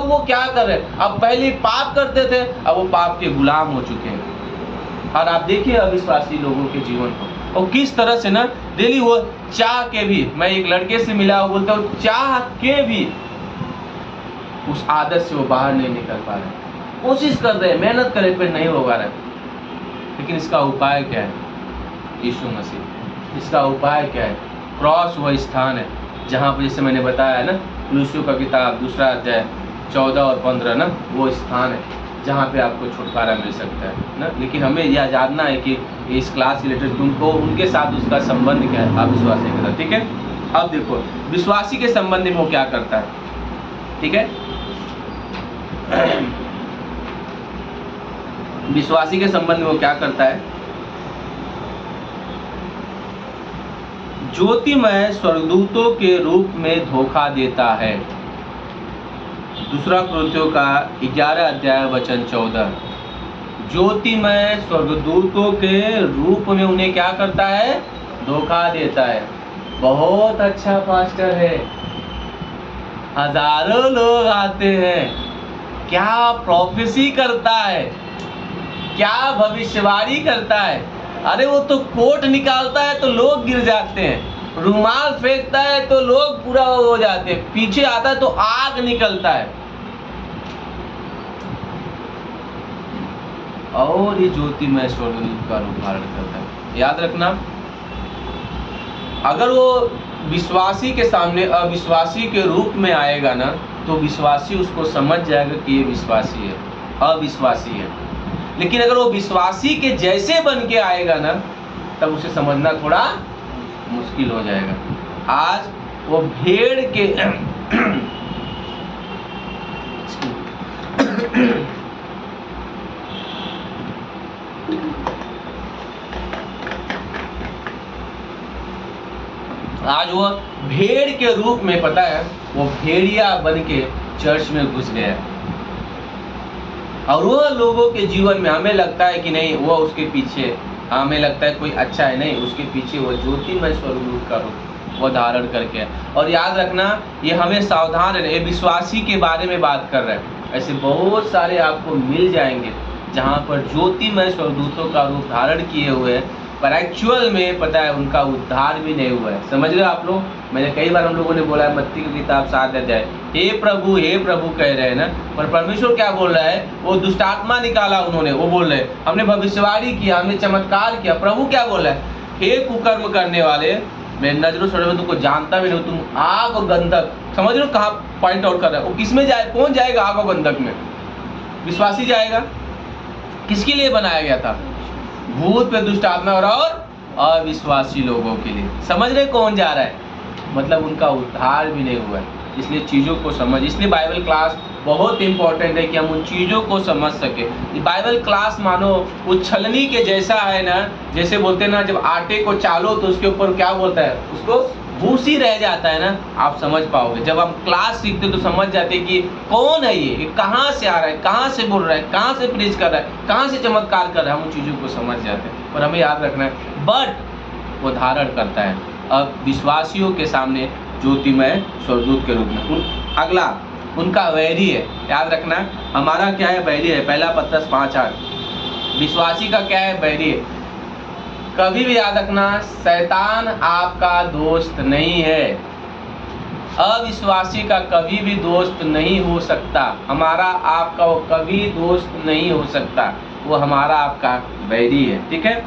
वो क्या कर रहे हैं, अब पहले पाप करते थे, अब वो पाप के गुलाम हो चुके हैं। और आप देखिए अविश्वासी लोगों के जीवन को, और किस तरह से ना डेली वो चाह के भी, मैं एक लड़के से मिला, वो बोलता हूँ चाह के भी उस आदत से वो बाहर नहीं निकल पा रहे, कोशिश कर रहे हैं, मेहनत कर रहे, फिर नहीं हो पा रहा है। लेकिन इसका उपाय क्या है? यीशु मसीह। इसका उपाय क्या है? क्रॉस वह स्थान है जहाँ पर, जैसे मैंने बताया है ना, कुलुस्सियों का किताब 2 अध्याय 14 और 15 ना, वो स्थान है जहाँ पे आपको छुटकारा मिल सकता है ना। लेकिन हमें यह जानना है कि इस क्लास रिलेटेड तुमको उनके साथ उसका संबंध क्या है, अविश्वासी के साथ, ठीक है। अब देखो विश्वासी के संबंध में वो क्या करता है, ठीक है। विश्वासी के संबंध में वो क्या करता है? ज्योतिमय स्वर्गदूतों के रूप में धोखा देता है। दूसरा कुरिन्थियों का 11 अध्याय वचन 14। ज्योतिमय स्वर्गदूतों के रूप में उन्हें क्या करता है? धोखा देता है। बहुत अच्छा पास्टर है, हजारों लोग आते हैं, क्या प्रोफेसी करता है, क्या भविष्यवाणी करता है। अरे वो तो कोट निकालता है तो लोग गिर जाते हैं, रुमाल फेंकता है तो लोग पूरा हो जाते हैं, पीछे आता है तो आग निकलता है। और ये ज्योतिमय स्वर्गदूत का रूप धारण करता है। याद रखना, अगर वो विश्वासी के सामने अविश्वासी के रूप में आएगा ना, तो विश्वासी उसको समझ जाएगा कि ये विश्वासी है, अविश्वासी है। लेकिन अगर वो विश्वासी के जैसे बन के आएगा ना, तब उसे समझना थोड़ा मुश्किल हो जाएगा। आज वो भेड़ के आज वो भेड़ के रूप में, पता है, वो भेड़िया बन के चर्च में घुस गया। और वो लोगों के जीवन में हमें लगता है कि नहीं, वो उसके पीछे, हमें लगता है कोई अच्छा है, नहीं, उसके पीछे वो ज्योतिमय स्वरूप का रूप वो धारण करके। और याद रखना, ये हमें सावधान रहना, ये विश्वासी के बारे में बात कर रहे हैं। ऐसे बहुत सारे आपको मिल जाएंगे जहाँ पर ज्योतिमय स्वर्गदूतों का रूप धारण किए हुए हैं, पर एक्चुअल में पता है उनका उद्धार भी नहीं हुआ है। समझ रहे हो आप लोग? मैंने कई बार हम लोगों ने बोला है, मत्ती की किताब 7 अध्याय, हे प्रभु कह रहे हैं ना, पर परमेश्वर क्या बोल रहा है? वो दुष्टात्मा निकाला उन्होंने, वो बोल रहे हैं हमने भविष्यवाणी किया, हमने चमत्कार किया। प्रभु क्या बोल रहा है? हे कुकर्म करने वाले, मैं नजरों से में तुमको जानता भी नहीं, तुम आग और गंधक। समझ रहे हो कहाँ पॉइंट आउट कर रहा है? वो किस में जाए, कौन जाएगा आग और गंधक में? विश्वासी जाएगा। किसके लिए बनाया गया था? भूत पे दुष्ट आत्मा और अविश्वासी लोगों के लिए। समझ रहे कौन जा रहा है? मतलब उनका उद्धार भी नहीं हुआ है। इसलिए चीज़ों को समझ, इसलिए बाइबल क्लास बहुत इंपॉर्टेंट है कि हम उन चीज़ों को समझ सके। बाइबल क्लास मानो उछलनी के जैसा है ना, जैसे बोलते हैं ना, जब आटे को चालो तो उसके ऊपर क्या बोलता है, उसको भूसी रह जाता है ना, आप समझ पाओगे। जब हम क्लास सीखते तो समझ जाते कि कौन है ये कहाँ से आ रहा है, कहाँ से बोल रहा है, कहाँ से प्रीच कर रहा है, कहाँ से चमत्कार कर रहा है, हम उन चीज़ों को समझ जाते हैं। और हमें याद रखना है, बट वो धारण करता है अब विश्वासियों के सामने ज्योतिमय स्वर्गदूत के रूप में। अगला उनका वैरी है। याद रखना, हमारा क्या है? वैरी है। पहला पत्रस 5:8। विश्वासी का क्या है? वैरी है। कभी भी याद रखना, शैतान आपका दोस्त नहीं है, अविश्वासी का कभी भी दोस्त नहीं हो सकता। हमारा आपका वो कभी दोस्त नहीं हो सकता, वो हमारा आपका वैरी है। ठीक है?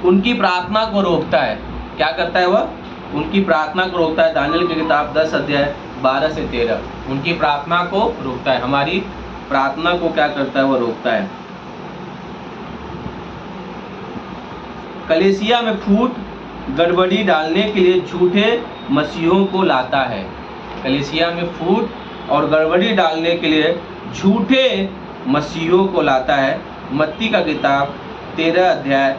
उनकी प्रार्थना को रोकता है। क्या करता है वह? उनकी प्रार्थना को रोकता है। दानियल की किताब 10 अध्याय 12 से 13। उनकी प्रार्थना को रोकता है। हमारी प्रार्थना को क्या करता है? वो रोकता है। कलीसिया में फूट गड़बड़ी डालने के लिए झूठे मसीहों को लाता है। कलीसिया में फूट और गड़बड़ी डालने के लिए झूठे मसीहों को लाता है। मत्ती का किताब 13 अध्याय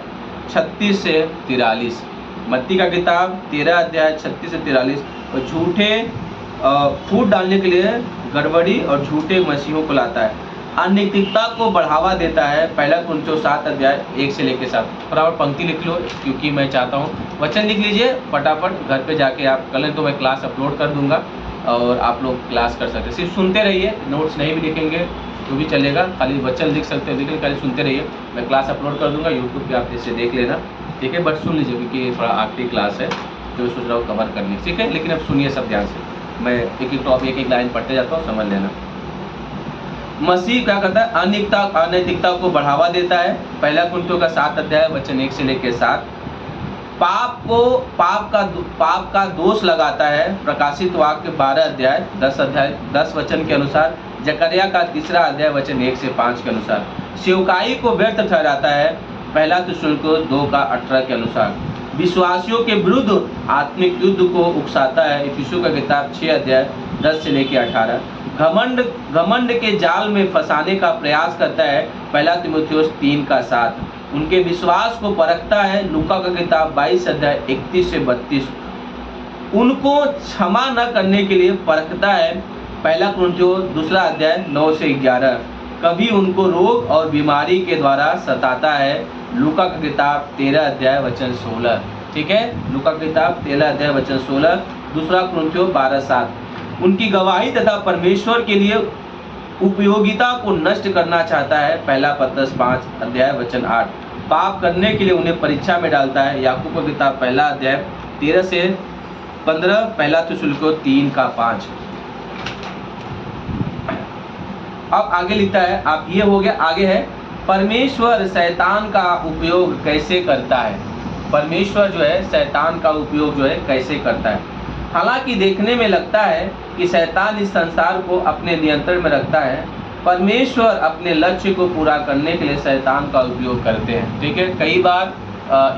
36 से 43। मत्ती का किताब 13 अध्याय 36 से 43। और झूठे फूट डालने के लिए गड़बड़ी और झूठे मसीहों को लाता है। अनैतिकता को बढ़ावा देता है। पहला कुरिन्थियों 7 अध्याय 1 से लेकर 7। फटाफट पंक्ति लिख लो, क्योंकि मैं चाहता हूँ वचन लिख लीजिए फटाफट, घर पे जाके आप कर लें तो मैं क्लास अपलोड कर दूंगा और आप लोग क्लास कर सकते हैं। सिर्फ सुनते रहिए, नोट्स नहीं भी लिखेंगे तो भी चलेगा, खाली वचन लिख सकते हैं, लेकिन खाली सुनते रहिए। मैं क्लास अपलोड कर दूंगा यूट्यूब पे, आप जैसे देख लेना। ठीक है? बट सुन लीजिए, क्योंकि थोड़ा आखिरी क्लास है जो सोच रहा हूँ कवर करनी। ठीक है? लेकिन अब सुनिए सब ध्यान से, मैं एक एक टॉपिक एक एक लाइन पढ़ते जाता हूँ, समझ लेना। मसीह क्या करता है? अनैतिकता को बढ़ावा देता है। पहला कुरिन्थियों का 7 अध्याय वचन 1 से लेकर 7। पाप का दोष लगाता है। प्रकाशित वाक्य 12 अध्याय 10 वचन के अनुसार। जकरिया का 3 अध्याय वचन 1 से 5 के अनुसार। सेवकाई को व्यर्थ ठहराता है। पहला थिस्सलुनीके 2:18 के अनुसार। विश्वासियों के विरुद्ध आत्मिक युद्ध को उकसाता है। इफिसियों का किताब 6 अध्याय 10 से लेकर 18। घमंड के जाल में फंसाने का प्रयास करता है, पहला तीमुथियुस 3 का 7। उनके विश्वास को परखता है, लूका का किताब 22 अध्याय 31 से 32। उनको क्षमा न करने के लिए परखता है, पहला कुरिन्थियों 2 अध्याय 9 से 11। कभी उनको रोग और बीमारी के द्वारा सताता है, लूका का किताब 13 अध्याय वचन 16। ठीक है, लूका की किताब 13 अध्याय वचन 16, 2 कुरिन्थियों 12:7। उनकी गवाही तथा परमेश्वर के लिए उपयोगिता को नष्ट करना चाहता है, पहला पत्रस 5 अध्याय वचन 8। पाप करने के लिए उन्हें परीक्षा में डालता है, याकूब की किताब पहला अध्याय 13 से 15, पहला थिस्सलुनीकियों 3 का 5। अब आगे लिखता है, आप ये हो गया, आगे है परमेश्वर शैतान का उपयोग कैसे करता है। परमेश्वर जो है शैतान का उपयोग जो है कैसे करता है। हालांकि देखने में लगता है कि शैतान इस संसार को अपने नियंत्रण में रखता है, परमेश्वर अपने लक्ष्य को पूरा करने के लिए शैतान का उपयोग करते हैं। ठीक है, कई बार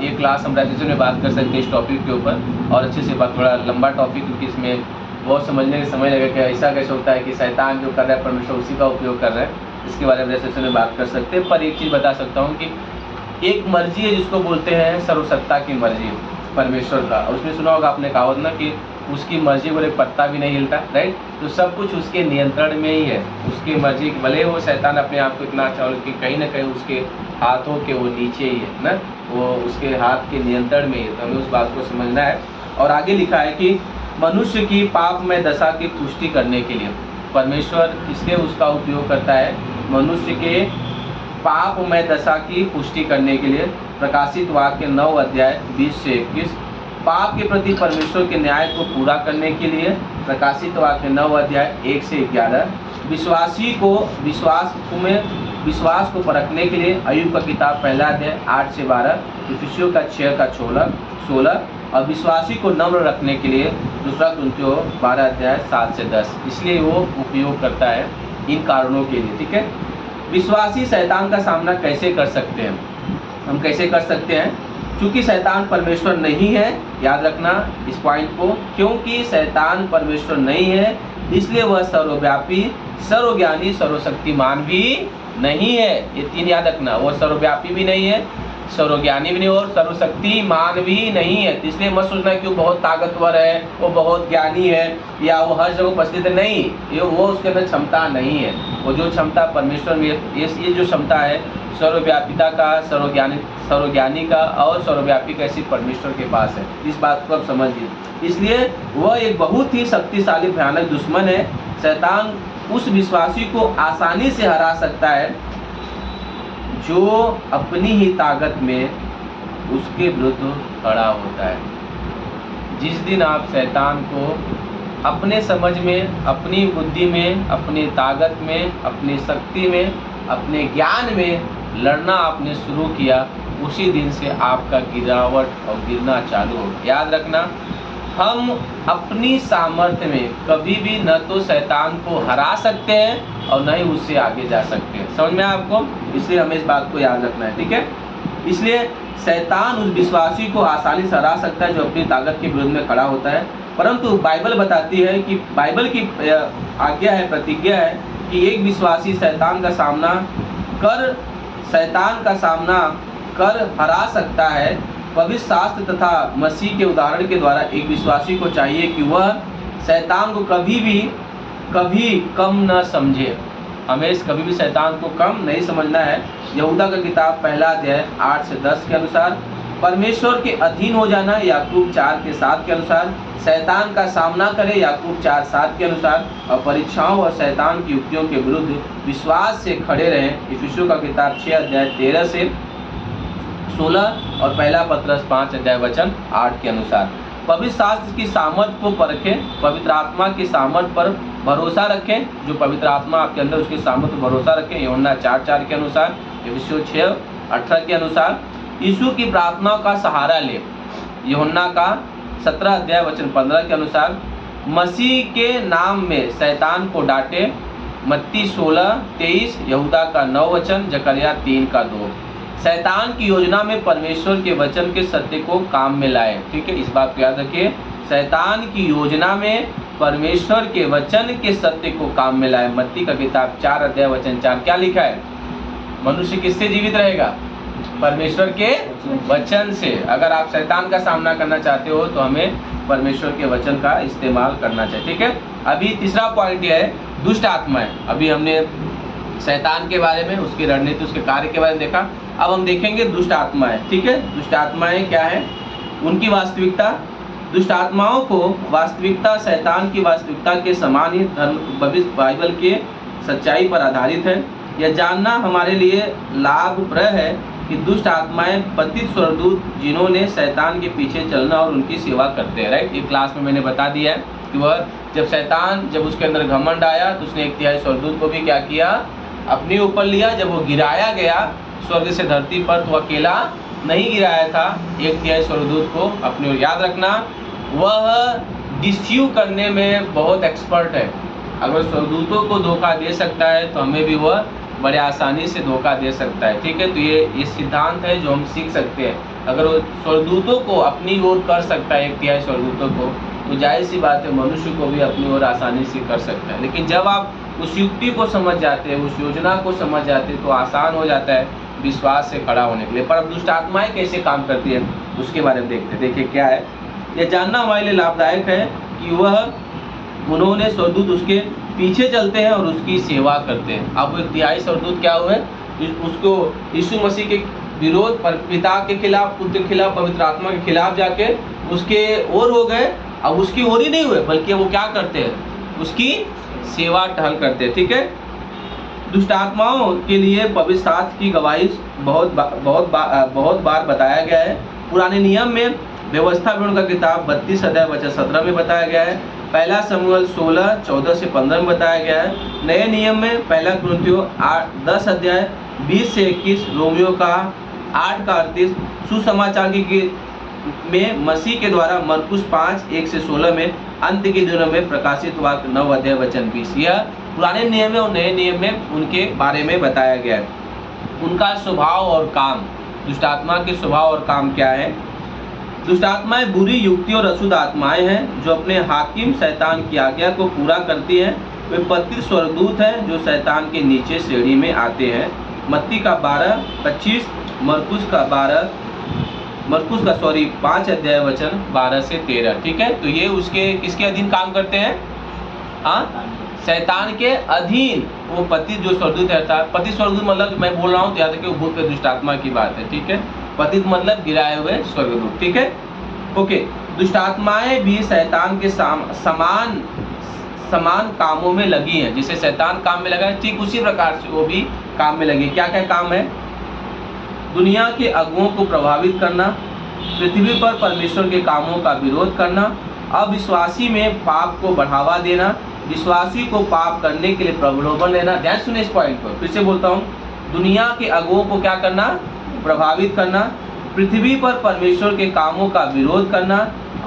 ये क्लास हम रेपिटेशन में बात कर सकते हैं इस टॉपिक के ऊपर, और अच्छे से बात, थोड़ा लंबा टॉपिक क्योंकि इसमें बहुत समझने का समय लगेगा कि ऐसा कैसे होता है कि शैतान जो कर रहा है परमेश्वर उसी का उपयोग कर रहा है। इसके बारे में रेपिटेशन में बात कर सकते हैं, पर एक चीज़ बता सकता हूँ कि एक मर्जी है जिसको बोलते हैं सर्वसत्ता की मर्जी परमेश्वर का, और उसमें सुना होगा आपने कहावत ना कि उसकी मर्जी बोले पत्ता भी नहीं हिलता, राइट। तो सब कुछ उसके नियंत्रण में ही है, उसकी मर्जी। भले वो शैतान अपने आप को इतना अच्छा हो कि कहीं ना कहीं उसके हाथों के वो नीचे ही है ना, वो उसके हाथ के नियंत्रण में ही है। तो हमें उस बात को समझना है। और आगे लिखा है कि मनुष्य की पापमय दशा की पुष्टि करने के लिए परमेश्वर इसलिए उसका उपयोग करता है, मनुष्य के पापमय दशा की पुष्टि करने के लिए। प्रकाशित वाक्य 9 अध्याय 20 से 21। पाप के प्रति परमेश्वर के न्याय को पूरा करने के लिए, प्रकाशित वाक्य 9 अध्याय 1 से 11। विश्वासी को विश्वास को परखने के लिए, अय्यूब का किताब पहला अध्याय 8 से 12, इफिसियों का 6 का 16। और विश्वासी को नम्र रखने के लिए 2 कुरिन्थियों 12 अध्याय 7 से 10। इसलिए वो उपयोग करता है इन कारणों के लिए। ठीक है, विश्वासी शैतान का सामना कैसे कर सकते हैं? हम कैसे कर सकते हैं? क्योंकि शैतान परमेश्वर नहीं है, याद रखना इस पॉइंट को। क्योंकि शैतान परमेश्वर नहीं है, इसलिए वह सर्वव्यापी, सर्वज्ञानी, सर्वशक्तिमान भी नहीं है। ये 3 याद रखना, वो सर्वव्यापी भी नहीं है, सर्वज्ञानी भी नहीं और सर्वशक्तिमान भी नहीं है। इसलिए मत सोचना कि वो बहुत ताकतवर है, वो बहुत ज्ञानी है, या वो हर जगह उपस्थित है। नहीं, ये वो उसके अंदर क्षमता नहीं है। वो जो क्षमता परमेश्वर में, ये जो क्षमता है सर्वव्यापिता का, सर्वज्ञानी का और सर्वव्यापी का, ऐसी परमेश्वर के पास है। इस बात को आप समझिए। इसलिए वह एक बहुत ही शक्तिशाली भयानक दुश्मन है। शैतान उस विश्वासी को आसानी से हरा सकता है जो अपनी ही ताकत में उसके विरुद्ध खड़ा होता है। जिस दिन आप शैतान को अपने समझ में, अपनी बुद्धि में, अपनी ताकत में, अपनी शक्ति में, अपने ज्ञान में लड़ना आपने शुरू किया, उसी दिन से आपका गिरावट और गिरना चालू हो। याद रखना, हम अपनी सामर्थ्य में कभी भी न तो शैतान को हरा सकते हैं और न ही उससे आगे जा सकते हैं। समझ में आपको? इसलिए हमें इस बात को याद रखना है। ठीक है, इसलिए शैतान उस विश्वासी को आसानी से हरा सकता है जो अपनी ताकत के विरुद्ध में खड़ा होता है। परंतु बाइबल बताती है कि बाइबल की आज्ञा है, प्रतिज्ञा है कि एक विश्वासी शैतान का सामना कर हरा सकता है। पवित्र शास्त्र तथा मसीह के उदाहरण के द्वारा एक विश्वासी को चाहिए कि वह शैतान को कभी कम न समझे। हमें कभी भी शैतान को कम नहीं समझना है। यहूदा का किताब पहला अध्याय 8 से 10 के अनुसार, परमेश्वर के अधीन हो जाना याकूब 4 के 7 के अनुसार, शैतान का सामना करे याकूब 4:7 के अनुसार, और परीक्षाओं और शैतान की युक्तियों के विरुद्ध विश्वास से खड़े रहें, इफिसियों का किताब 6 अध्याय 13 से 16 और पहला पत्रस 5 अध्याय वचन 8 के अनुसार। पवित्र शास्त्र की सामर्थ को परखें, पवित्र आत्मा की सामर्थ पर भरोसा रखें। जो पवित्र आत्मा आपके अंदर, उसकी सामर्थ पर भरोसा रखें। यूहन्ना 4:4 के अनुसार, इफिसियों 6:18 के अनुसार। यीशु की प्रार्थना का सहारा ले, यूहन्ना का 17 अध्याय वचन 15 के अनुसार। मसीह के नाम में शैतान को डांटे, मत्ती 16:23, यहूदा का 9 वचन, जकरिया 3 का 2। शैतान की योजना में परमेश्वर के वचन के सत्य को काम में लाए। ठीक है, इस बात को याद रखिए। शैतान की योजना में परमेश्वर के वचन के सत्य को काम में लाए। मत्ती का किताब 4 अध्याय वचन 4 क्या लिखा है? मनुष्य किससे जीवित रहेगा? परमेश्वर के वचन से। अगर आप शैतान का सामना करना चाहते हो तो हमें परमेश्वर के वचन का इस्तेमाल करना चाहिए। ठीक है, अभी तीसरा पॉइंट यह है दुष्ट आत्माएं। अभी हमने शैतान के बारे में, उसकी रणनीति, उसके कार्य के बारे में देखा। अब हम देखेंगे दुष्ट आत्माएं। ठीक है, दुष्ट आत्माएं क्या है, उनकी वास्तविकता। दुष्ट आत्माओं को वास्तविकता शैतान की वास्तविकता के समान ही धर्म बाइबल के सच्चाई पर आधारित है। यह जानना हमारे लिए लाभप्रद है कि दुष्ट आत्माएं पतित स्वर्गदूत जिन्होंने शैतान के पीछे चलना और उनकी सेवा करते हैं। राइट, ये क्लास में मैंने बता दिया है कि वह जब उसके अंदर घमंड आया तो उसने 1/3 स्वर्गदूत को भी क्या किया, अपने ऊपर लिया। जब वो गिराया गया स्वर्ग से धरती पर तो अकेला नहीं गिराया था, 1/3 स्वर्गदूत को अपने। याद रखना, वह डिसीव करने में बहुत एक्सपर्ट है। अगर स्वर्गदूतों को धोखा दे सकता है तो हमें भी वह बड़े आसानी से धोखा दे सकता है। ठीक है, तो ये सिद्धांत है जो हम सीख सकते हैं। अगर वो स्वर्गदूतों को अपनी ओर कर सकता है, 1/3 स्वर्गदूतों को, तो जाहिर सी बात है मनुष्य को भी अपनी ओर आसानी से कर सकता है। लेकिन जब आप उस युक्ति को समझ जाते हैं, उस योजना को समझ जाते हैं, तो आसान हो जाता है विश्वास से खड़ा होने के लिए। पर अब दुष्ट आत्माएं कैसे काम करती है उसके बारे में देखते हैं। देखिए क्या है, यह जानना हमारे लिए लाभदायक है कि उन्होंने स्वर्गदूत उसके पीछे चलते हैं और उसकी सेवा करते हैं। अब 1/3 स्वर्गदूत क्या हुए, उसको यीशु मसीह के विरोध पर पिता के खिलाफ, पुत्र के खिलाफ, पवित्र आत्मा के खिलाफ जाके उसके ओर हो गए। अब उसकी ओर ही नहीं हुए, बल्कि वो क्या करते हैं, उसकी सेवा टहल करते हैं। ठीक है, दुष्ट आत्माओं के लिए पवित्र शास्त्र की गवाही बहुत बार बताया गया है। पुराने नियम में व्यवस्था विवरण का किताब 32 अध्याय वचन 17 में बताया गया है। पहला शमूएल 16 14 से 15 में बताया गया है। नए नियम में पहला कुरिन्थियों 10 अध्याय 20 से 21, रोमियो का 8 का 38, सुसमाचार की में मसीह के द्वारा मरकुस 5 1 से 16 में, अंत के दिनों में प्रकाशित वाक्य 9 अध्याय वचन 20। यह पुराने नियम में और नए नियम में उनके बारे में बताया गया है। उनका स्वभाव और काम, दुष्ट आत्मा के स्वभाव और काम क्या है। दुष्ट आत्माएं बुरी युक्ति और अशुद्ध आत्माएं हैं जो अपने हाकिम शैतान की आज्ञा को पूरा करती हैं। वे पतित स्वर्गदूत हैं जो शैतान के नीचे श्रेणी में आते हैं। मत्ती का 12:25, मरकुस का 5 अध्याय वचन 12 से 13। ठीक है, तो ये उसके किसके अधीन काम करते हैं? हाँ, शैतान के अधीन। वो पतित जो स्वर्गदूत रहता है, पतित स्वर्गदूत मतलब मैं बोल रहा हूँ तो याद रखिए भूत के दुष्ट आत्मा की बात है। ठीक है, पतित मतलब गिराए हुए स्वर्गदूत। ठीक है, ओके। दुष्ट आत्माएं भी शैतान के समान कामों में लगी हैं। जिसे शैतान काम में लगा है, ठीक उसी प्रकार से वो भी काम में लगी। क्या क्या काम है? दुनिया के अगुओं को प्रभावित करना, पृथ्वी पर परमेश्वर के कामों का विरोध करना, अविश्वासी में पाप को बढ़ावा देना, विश्वासी को पाप करने के लिए प्रलोभन लेना। ध्यान सुनिए इस पॉइंट पर, फिर से बोलता हूँ। दुनिया के अगुओं को क्या करना? प्रभावित करना, पृथ्वी पर परमेश्वर के कामों का विरोध करना,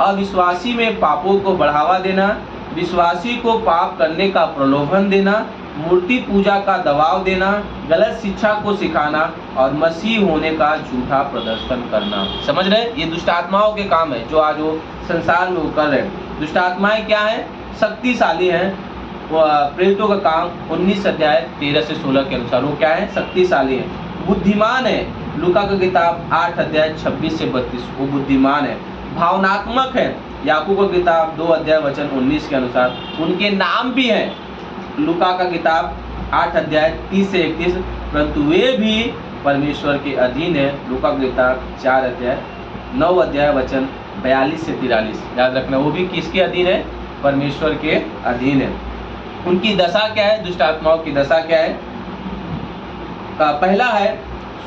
अविश्वासी में पापों को बढ़ावा देना, विश्वासी को पाप करने का प्रलोभन देना, मूर्ति पूजा का दबाव देना, गलत शिक्षा को सिखाना और मसीह होने का झूठा प्रदर्शन करना। समझ रहे? ये दुष्ट आत्माओं के काम है जो आज वो संसार में वो कर रहे हैं। दुष्ट आत्माएं क्या है? शक्तिशाली हैं। प्रेरितों का काम 19 अध्याय 13 से 16 के अनुसार वो क्या है? शक्तिशाली है। बुद्धिमान है। लूका का किताब 8 अध्याय 26 से 32, वो बुद्धिमान है। भावनात्मक है। याकूब का किताब 2 अध्याय वचन 19 के अनुसार उनके नाम भी हैं। लूका का किताब 8 अध्याय 30 से 31, परंतु वे भी परमेश्वर के अधीन है। लूका का किताब 4 अध्याय 9 अध्याय वचन 42 से 43। याद रखना, वो भी किसके अधीन है? परमेश्वर के अधीन है। उनकी दशा क्या है? दुष्ट आत्माओं की दशा क्या है? पहला है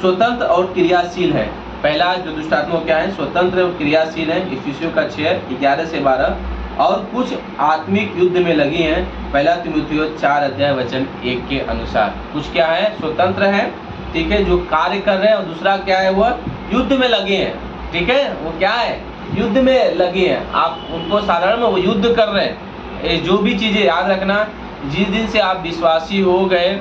स्वतंत्र और क्रियाशील है। पहला जो दुष्ट आत्मा क्या है? स्वतंत्र और क्रियाशील है। इफिसियों का 6:11 से 12। और कुछ आत्मिक युद्ध में लगी हैं। पहला तीमुथियोस 4 अध्याय वचन 1 के अनुसार। कुछ क्या है? स्वतंत्र है, ठीक है, जो कार्य कर रहे हैं। और दूसरा क्या है? वह युद्ध में लगे हैं। ठीक है, वो क्या है? युद्ध में लगे हैं। आप उनको साधारण में वो युद्ध कर रहे हैं। जो भी चीज़ें याद रखना, जिस दिन से आप विश्वासी हो गए,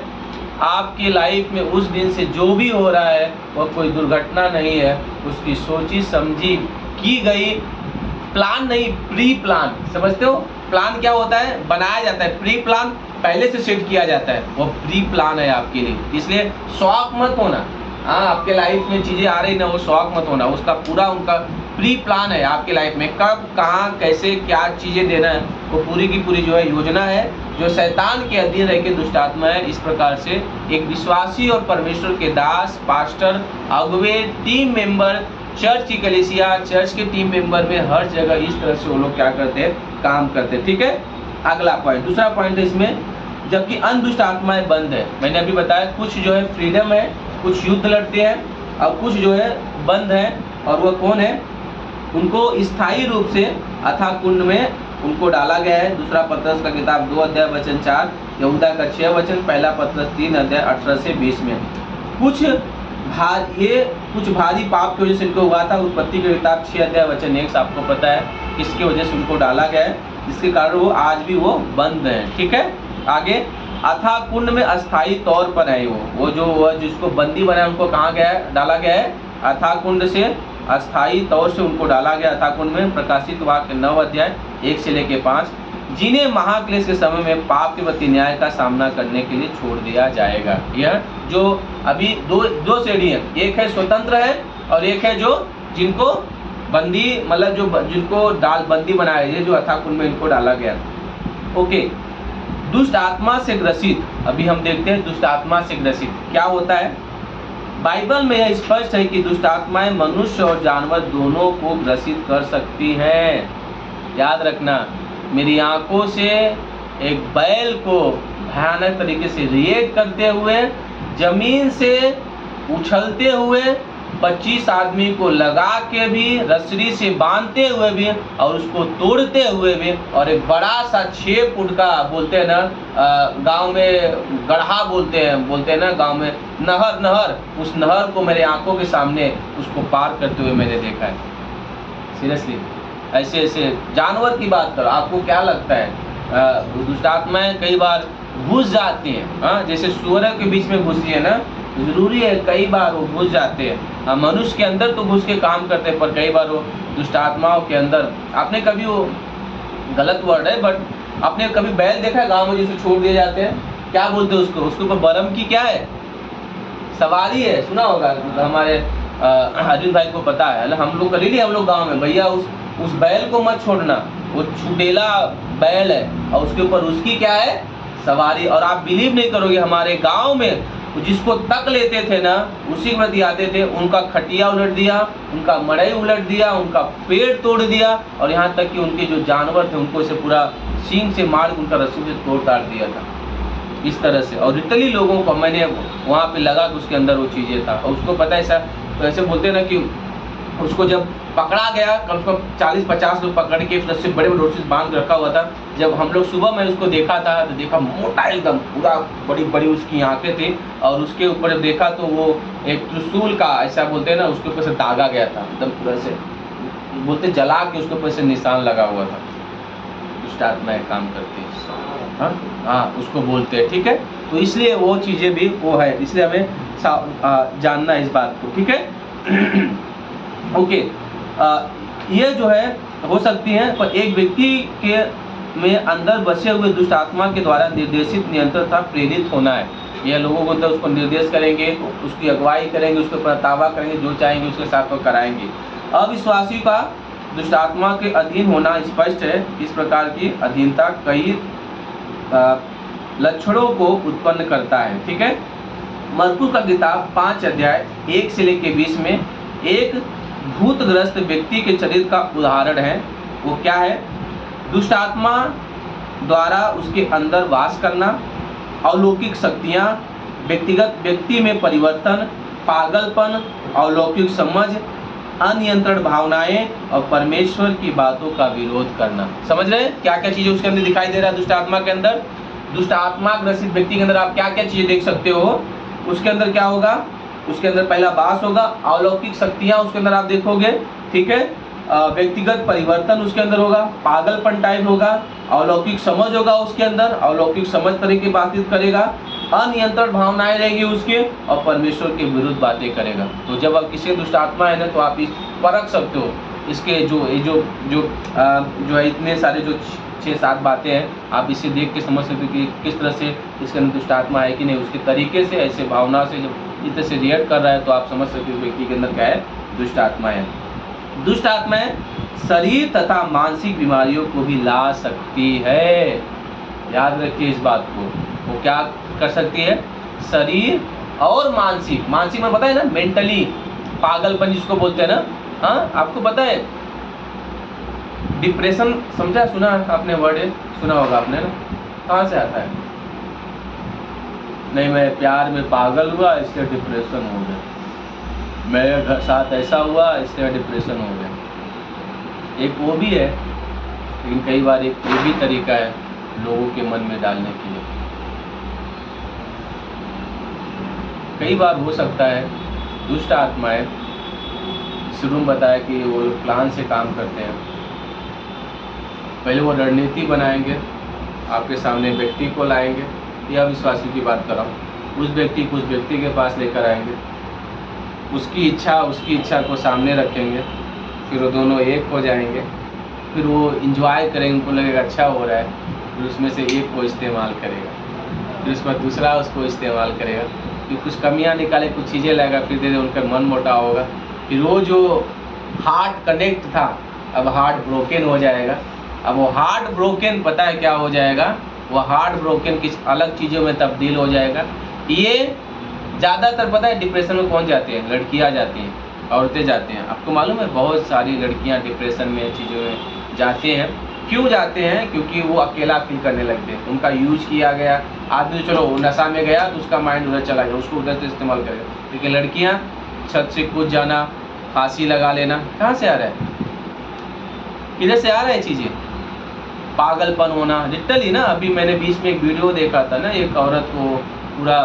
आपकी लाइफ में उस दिन से जो भी हो रहा है वह कोई दुर्घटना नहीं है। उसकी सोची समझी की गई, प्लान नहीं, प्री प्लान। समझते हो? प्लान क्या होता है, बनाया जाता है, प्री प्लान पहले से सेट किया जाता है, वो प्री प्लान है आपके लिए। इसलिए शौक मत होना, हाँ आपके लाइफ में चीज़ें आ रही ना, वो शौक मत होना, उसका पूरा उनका प्री प्लान है आपके लाइफ में, कब कहाँ कैसे क्या चीज़ें देना है, वो पूरी की पूरी जो है योजना है, जो शैतान के अधीन रह के दुष्ट आत्मा है। इस प्रकार से एक विश्वासी और परमेश्वर के दास, पास्टर, अगुवे, टीम मेंबर, चर्च की कलीसिया, चर्च के टीम मेंबर में हर जगह इस तरह से वो लोग क्या करते हैं, काम करते हैं। ठीक है, अगला पॉइंट, दूसरा पॉइंट है इसमें, जबकि अन्य दुष्ट आत्माएं बंद है। मैंने अभी बताया कुछ जो है फ्रीडम है, कुछ युद्ध लड़ते हैं, और कुछ जो है बंद है, और वह कौन है, उनको स्थायी रूप से अथाह कुंड में उनको डाला गया है। दूसरा पतरस का किताब 2 अध्याय वचन 4, यहूदा का 6 वचन, पहला पतरस 3 अध्याय 18 से 20 में। कुछ भारी पाप की वजह से इनको हुआ था। उत्पत्ति की किताब 6 अध्याय वचन 1 आपको पता है किसकी वजह से उनको डाला गया है, जिसके कारण वो आज भी वो बंद है। ठीक है, आगे अथाह कुंड में अस्थायी तौर पर है वो जो जिसको बंदी बनाया उनको कहाँ गया है, डाला गया है अथाह कुंड से, अस्थायी तौर से उनको डाला गया अथाह कुंड में। प्रकाशित वाक्य 9 अध्याय 1 से लेके 5, जिन्हें महाक्लेश के समय में पाप के प्रति न्याय का सामना करने के लिए छोड़ दिया जाएगा। यह जो अभी दो श्रेणी है, एक है स्वतंत्र है और एक है जो जिनको बंदी, मतलब जो जिनको बंदी बनाया है, जो अथाह कुंड में इनको डाला गया। ओके, दुष्ट आत्मा से ग्रसित, अभी हम देखते हैं दुष्ट आत्मा से ग्रसित क्या होता है। बाइबल में यह स्पष्ट है कि दुष्ट आत्माएं मनुष्य और जानवर दोनों को ग्रसित कर सकती हैं। याद रखना, मेरी आंखों से एक बैल को भयानक तरीके से रिएक्ट करते हुए, जमीन से उछलते हुए, 25 आदमी को लगा के भी, रस्सी से बांधते हुए भी, और उसको तोड़ते हुए भी, और एक बड़ा सा 6 फुट का, बोलते हैं ना गांव में गढ़ा बोलते हैं ना गांव में, नहर, उस नहर को मेरे आंखों के सामने उसको पार करते हुए मैंने देखा है। सीरियसली, ऐसे जानवर की बात करो, आपको क्या लगता है दुष्ट आत्माएं कई बार घुस जाती हैं, हाँ जैसे सूअर के बीच में घुसी है ना, जरूरी है कई बार वो घुस जाते हैं। मनुष्य के अंदर तो घुस के काम करते हैं, पर कई बार वो दुष्ट आत्माओं के अंदर, आपने कभी, वो गलत वर्ड है बट आपने कभी बैल देखा है गांव में जिसे छोड़ दिए जाते हैं, क्या बोलते हैं उसको, उसके ऊपर बरम की क्या है, सवारी है, सुना होगा, हमारे अर्जुन भाई को पता है। हम लोग करी हम लोग गाँव में, भैया उस बैल को मत छोड़ना, वो छुटेला बैल है और उसके ऊपर उसकी क्या है, सवारी। और आप बिलीव नहीं करोगे, हमारे गांव में जिसको तक लेते थे ना, उसी के प्रति आते थे, उनका खटिया उलट दिया, उनका मड़ई उलट दिया, उनका पेड़ तोड़ दिया, और यहाँ तक कि उनके जो जानवर थे उनको इसे पूरा सींग से मार उनका रस्सी से तोड़ ताड़ दिया था, इस तरह से। और इटली लोगों को मैंने वहाँ पे लगा कि उसके अंदर वो चीज़ें था, और उसको पता ऐसा, तो ऐसे बोलते ना कि उसको जब पकड़ा गया, कम से कम 40-50 लोग पकड़ के रस्सी बड़े बड़े रस्सी बांध रखा हुआ था। जब हम लोग सुबह में उसको देखा था तो देखा मोटा एकदम, पूरा बड़ी बड़ी उसकी आंखें थी, और उसके ऊपर जब देखा तो वो एक त्रिशूल का, ऐसा बोलते हैं ना, उसके ऊपर से दागा गया था, एकदम पूरा से बोलते जला के उसके ऊपर से निशान लगा हुआ था। दुष्ट आत्माएं काम करती है, हाँ उसको बोलते हैं। ठीक है, तो इसलिए वो चीज़ें भी वो है, इसलिए हमें जानना है इस बात को। ठीक है, ओके, ये जो है हो सकती है, पर एक व्यक्ति के में अंदर बसे हुए दुष्ट आत्मा के द्वारा निर्देशित, नियंत्रित था, प्रेरित होना है। यह लोगों को तो उसको निर्देश करेंगे, उसकी अगुवाई करेंगे, उसके ऊपर ताबा करेंगे, जो चाहेंगे उसके साथ वो कराएंगे। अविश्वासी का दुष्ट आत्मा के अधीन होना स्पष्ट है। इस प्रकार की अधीनता कई लक्षणों को उत्पन्न करता है। ठीक है, मरकुस का किताब 5 अध्याय 1 से लेकर 20 में एक भूतग्रस्त व्यक्ति के चरित्र का उदाहरण है। वो क्या है, दुष्ट आत्मा द्वारा उसके अंदर वास करना, अलौकिक शक्तियाँ, व्यक्ति में परिवर्तन, पागलपन, अलौकिक समझ, अनियंत्रण भावनाएं और परमेश्वर की बातों का विरोध करना। समझ रहे हैं क्या क्या चीजें उसके अंदर दिखाई दे रहा है दुष्ट आत्मा के अंदर। दुष्ट आत्मा ग्रसित व्यक्ति के अंदर आप क्या क्या चीजें देख सकते हो, उसके अंदर क्या होगा, उसके अंदर पहला वास होगा, अलौकिक शक्तियाँ उसके अंदर आप देखोगे। ठीक है, व्यक्तिगत परिवर्तन उसके अंदर होगा, पागलपन टाइप होगा, अलौकिक समझ होगा उसके अंदर, अलौकिक समझ तरह की बातचीत करेगा, अनियंत्रित भावनाएं रहेगी उसके, और परमेश्वर के विरुद्ध बातें करेगा। तो जब आप किसी दुष्ट आत्मा है ना, तो आप इस परख सकते हो इसके जो है इतने सारे जो 6-7 बातें हैं, आप इसे देख के समझ सकते हो कि किस तरह से इसके अंदर दुष्ट आत्मा है कि नहीं। उसके तरीके से, ऐसे भावना से जब इस तरह से रिएक्ट कर रहा है तो आप समझ सकते हो व्यक्ति के अंदर क्या है, दुष्ट आत्मा है। दुष्ट आत्माएं शरीर तथा मानसिक बीमारियों को भी ला सकती है, याद रखिए इस बात को। वो क्या कर सकती है, शरीर और मानसिक, मानसिक में पता है ना, मेंटली पागलपन जिसको बोलते हैं ना, हाँ आपको पता है डिप्रेशन, समझा, सुना आपने वर्ड है, सुना होगा आपने ना, कहाँ से आता है, नहीं मैं प्यार में पागल हुआ इसलिए डिप्रेशन हो गया, मेरे साथ ऐसा हुआ इसलिए डिप्रेशन हो गया। एक वो भी है, लेकिन कई बार एक ये भी तरीका है लोगों के मन में डालने के लिए। कई बार हो सकता है दुष्ट आत्माएं, शुरू में बताया कि वो प्लान से काम करते हैं, पहले वो रणनीति बनाएंगे, आपके सामने व्यक्ति को लाएंगे, या विश्वासी की बात कर रहा हूँ, उस व्यक्ति को उस व्यक्ति के पास लेकर आएंगे, उसकी इच्छा को सामने रखेंगे, फिर वो दोनों एक हो जाएंगे, फिर वो इंजॉय करेंगे, उनको लगेगा अच्छा हो रहा है, फिर उसमें से एक को इस्तेमाल करेगा, फिर उसके बाद दूसरा उसको इस्तेमाल करेगा, फिर कुछ कमियां निकाले, कुछ चीज़ें लाएगा, फिर धीरे उनका मन मोटा होगा, फिर वो जो हार्ट कनेक्ट था अब हार्ट ब्रोकन हो जाएगा। अब वो हार्ट ब्रोकन पता है क्या हो जाएगा, वो हार्ट ब्रोकन किस अलग चीज़ों में तब्दील हो जाएगा। ये ज़्यादातर पता है डिप्रेशन में कौन जाते हैं, लड़कियाँ जाती हैं, औरतें जाते हैं। आपको मालूम है बहुत सारी लड़कियाँ डिप्रेशन में चीज़ों में जाते हैं। क्यों जाते हैं, क्योंकि वो अकेला फील करने लगते हैं, उनका यूज किया गया आदमी, चलो नशा में गया तो उसका माइंड उधर चला गया, उसको उधर से इस्तेमाल करेगा। लेकिन लड़कियाँ छत से कूद जाना, फांसी लगा लेना, कहाँ से आ रहा है, किधर से आ रहा है चीज़ें, पागलपन होना लिटरली ना। अभी मैंने बीच में एक वीडियो देखा था ना, एक औरत को पूरा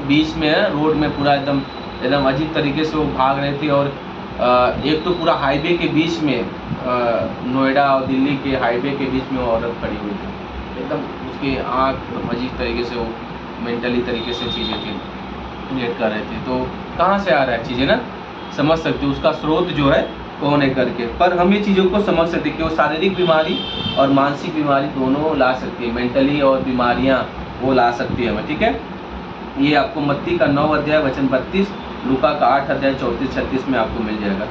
बीच में रोड में पूरा एकदम अजीब तरीके से वो भाग रही थी, और एक तो पूरा हाईवे के बीच में, नोएडा और दिल्ली के हाईवे के बीच में वो औरत खड़ी हुई थी, एकदम उसकी आँख अजीब तरीके से, वो मेंटली तरीके से चीज़ें थी रिलेट कर रहे थे। तो कहाँ से आ रहा है चीज़ें ना, समझ सकते हो उसका स्रोत जो है कौन है करके। पर हम ये चीज़ों को समझ सकते कि वो शारीरिक बीमारी और मानसिक बीमारी दोनों ला सकती है, मेंटली और बीमारियाँ वो ला सकती है हमें, ठीक है। ये आपको मत्ती का 9 अध्याय वचन 32, लूका का 8 अध्याय 34-36 में आपको मिल जाएगा।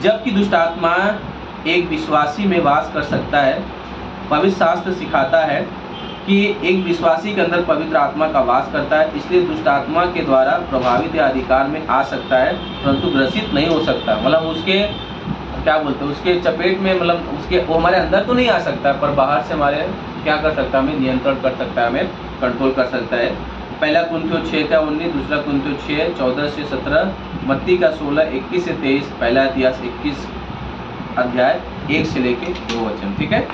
जबकि दुष्ट आत्मा एक विश्वासी में वास कर सकता है, पवित्र शास्त्र सिखाता है कि एक विश्वासी के अंदर पवित्र आत्मा का वास करता है, इसलिए दुष्ट आत्मा के द्वारा प्रभावित या अधिकार में आ सकता है, परंतु ग्रसित नहीं हो सकता। मतलब उसके क्या बोलते हैं, उसके चपेट में, मतलब उसके वो हमारे अंदर तो नहीं आ सकता, पर बाहर से हमारे क्या कर सकता है, हमें नियंत्रण कर सकता है, हमें कंट्रोल कर सकता है। पहला कुरिन्थियों 6:19, दूसरा कुरिन्थियों 6:14-17, मत्ती का 16:21-23, पहला इतिहास 21 अध्याय 1 से लेके 2 वचन, ठीक है।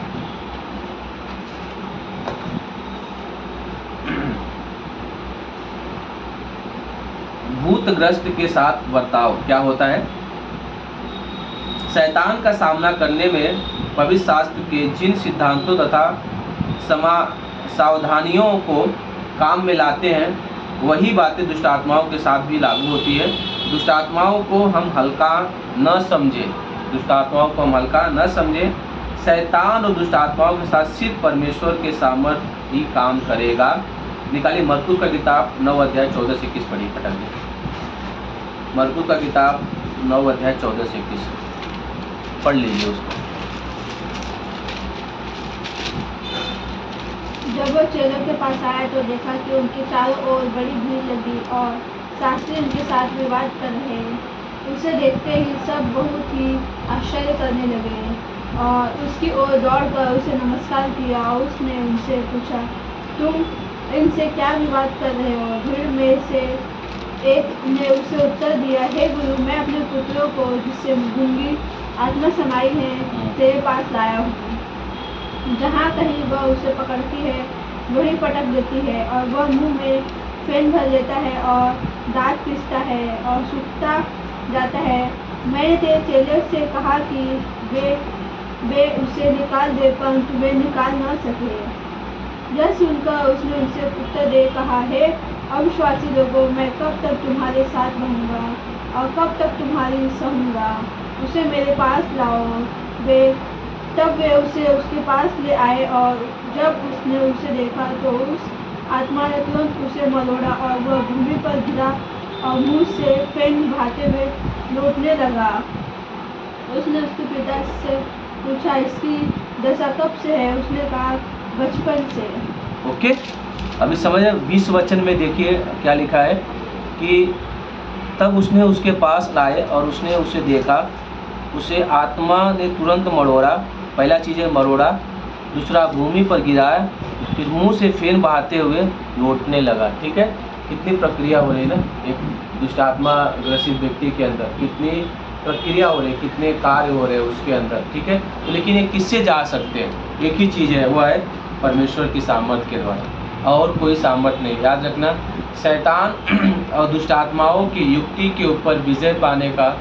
भूतग्रस्त के साथ बर्ताव क्या होता है। शैतान का सामना करने में पवित्र शास्त्र के जिन सिद्धांतों तथा सावधानियों को काम में लाते हैं, वही बातें दुष्ट आत्माओं के साथ भी लागू होती है। दुष्ट आत्माओं को हम हल्का न समझें, दुष्ट आत्माओं को हम हल्का न समझें। शैतान और दुष्ट आत्माओं के साथ सिर्फ परमेश्वर के सामर्थ्य ही काम करेगा। निकालिए मरकुस का किताब 9 अध्याय 14 से 21 पढ़िए, फटाक दे। मरकुस का किताब 9 अध्याय 14 से 21 पढ़ लीजिए उसको। जब वो चेलों के पास आया तो देखा कि उनके चारों ओर बड़ी भीड़ लगी और शास्त्री उनके साथ विवाद कर रहे हैं। उसे देखते ही सब बहुत ही आश्चर्य करने लगे और उसकी ओर दौड़कर उसे नमस्कार किया। उसने उनसे पूछा, तुम इनसे क्या विवाद कर रहे हो। भीड़ में से एक ने उसे उत्तर दिया, हे गुरु, मैं अपने पुत्रों को जिससे गूंगी आत्मा समाई है तेरे पास लाया हूँ। जहाँ कहीं वह उसे पकड़ती है वहीं पटक देती है और वह मुंह में फेन भर लेता है और दांत पीसता है और सूखता जाता है। मैंने तेरे चेले से कहा कि वे उसे निकाल दे, परंतु वे निकाल न सके। यह सुनकर उसने उनसे उत्तर दे कहा, हे अविश्वासी लोगों, मैं कब तक तुम्हारे साथ रहूँगा और कब तक तुम्हारी सहूँगा। उसे मेरे पास लाओ। वे तब वे उसे उसके पास ले आए और जब उसने उसे देखा तो उस आत्मा ने तुरंत उसे मरोड़ा और वह भूमि पर गिरा और मुंह से फेन बहाते हुए लौटने लगा। उसने उसके पिता से पूछा, इसकी दशा कब से है? उसने कहा, बचपन से। ओके, अभी समझ 20 वचन में देखिए क्या लिखा है कि तब उसने उसके पास लाए और उसने उसे देखा, उसे आत्मा ने तुरंत मरोड़ा। पहला चीज़ है मरोड़ा, दूसरा भूमि पर गिराया, फिर मुंह से फेन बहाते हुए लौटने लगा। ठीक है, कितनी प्रक्रिया हो रही है ना एक दुष्ट आत्मा ग्रसित व्यक्ति के अंदर, कितनी प्रक्रिया हो रही है, कितने कार्य हो रहे हैं उसके अंदर। ठीक है, तो लेकिन ये किससे जा सकते हैं? एक ही चीज़ है, वह है परमेश्वर की सामर्थ के द्वारा, और कोई सामर्थ नहीं। याद रखना, शैतान और दुष्ट आत्माओं की युक्ति के ऊपर विजय पाने का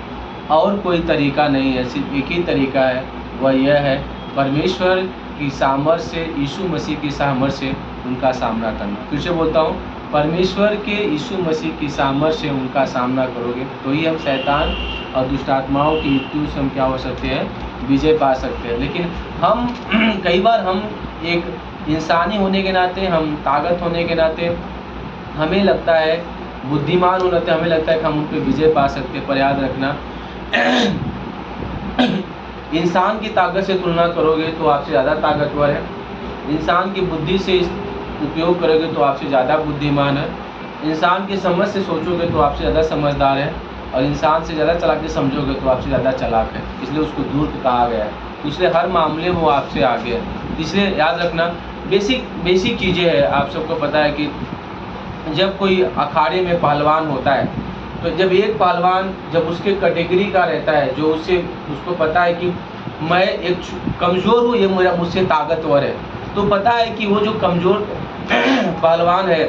और कोई तरीका नहीं है, सिर्फ एक ही तरीका है, वह यह है परमेश्वर की सामर्थ से, यीशु मसीह की सामर्थ से उनका सामना करना। फिर से बोलता हूँ, परमेश्वर के यीशु मसीह की सामर्थ से उनका सामना करोगे तो ही हम शैतान और दुष्ट आत्माओं की युक्तियों से हम क्या हो सकते हैं? विजय पा सकते हैं। लेकिन हम कई बार हम एक इंसानी होने के नाते, हम ताकत होने के नाते हमें लगता है, बुद्धिमान होने नाते हमें लगता है कि हम उन पर विजय पा सकते हैं। पर याद रखना, इंसान की ताकत से तुलना करोगे तो आपसे ज़्यादा ताकतवर है, इंसान की बुद्धि से उपयोग करोगे तो आपसे ज़्यादा बुद्धिमान है, इंसान की समझ से सोचोगे तो आपसे ज़्यादा समझदार है, और इंसान से ज़्यादा चालाकी समझोगे तो आपसे ज़्यादा चालाक है। इसलिए उसको धूर्त कहा गया है, इसलिए हर मामले में वो आपसे आगे है। इसलिए याद रखना, बेसिक चीज़ें हैं। आप सबको पता है कि जब कोई अखाड़े में पहलवान होता है, तो जब एक पहलवान जब उसके कैटेगरी का रहता है, जो उसको पता है कि मैं एक कमज़ोर हूँ, ये मेरा मुझसे ताकतवर है, तो पता है कि वो जो कमज़ोर पहलवान है,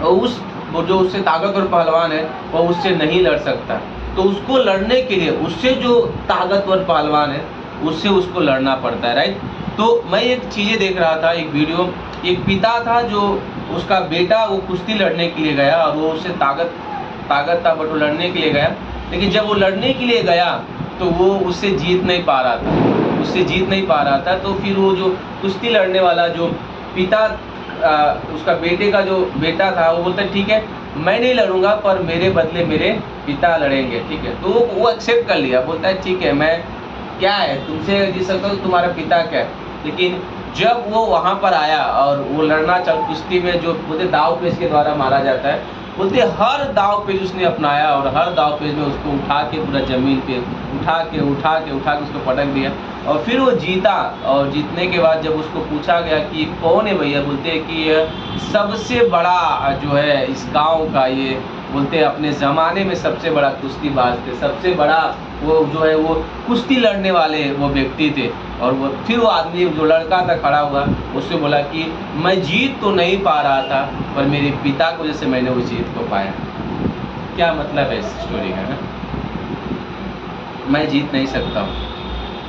वो जो उससे ताकतवर पहलवान है, वो उससे नहीं लड़ सकता। तो उसको लड़ने के लिए उससे जो ताकतवर पहलवान है, उससे उसको लड़ना पड़ता है, राइट। तो मैं एक चीज़ें देख रहा था, एक वीडियो, एक पिता था जो उसका बेटा वो कुश्ती लड़ने के लिए गया, और वो उससे ताकत था, बट वो लड़ने के लिए गया, लेकिन जब वो लड़ने के लिए गया तो वो उससे जीत नहीं पा रहा था। तो फिर वो जो कुश्ती लड़ने वाला जो पिता, उसका बेटे का जो बेटा था, वो बोलता ठीक है मैं नहीं लड़ूंगा, पर मेरे बदले मेरे पिता लड़ेंगे। ठीक है, तो वो एक्सेप्ट कर लिया, बोलता है ठीक है, मैं क्या है, तुमसे जीत सकता हूँ, तुम्हारा पिता क्या है। लेकिन जब वो वहाँ पर आया और वो लड़ना कुश्ती में जो बोलते दाव पेच के द्वारा मारा जाता है, बोलते हर दाव पेच उसने अपनाया, और हर दाव पेच में उसको उठा के पूरा ज़मीन पे उठा के उसको पटक दिया, और फिर वो जीता। और जीतने के बाद जब उसको पूछा गया कि कौन है भैया, बोलते हैं कि ये सबसे बड़ा जो है इस गांव का, ये बोलते हैं अपने ज़माने में सबसे बड़ा कुश्तीबाज थे, सबसे बड़ा वो जो है वो कुश्ती लड़ने वाले वो व्यक्ति थे। और वो फिर वो आदमी जो लड़का था खड़ा हुआ, उससे बोला कि मैं जीत तो नहीं पा रहा था, पर मेरे पिता की वजह से मैंने उस जीत को पाया। क्या मतलब है इस स्टोरी का ना? मैं जीत नहीं सकता हूँ,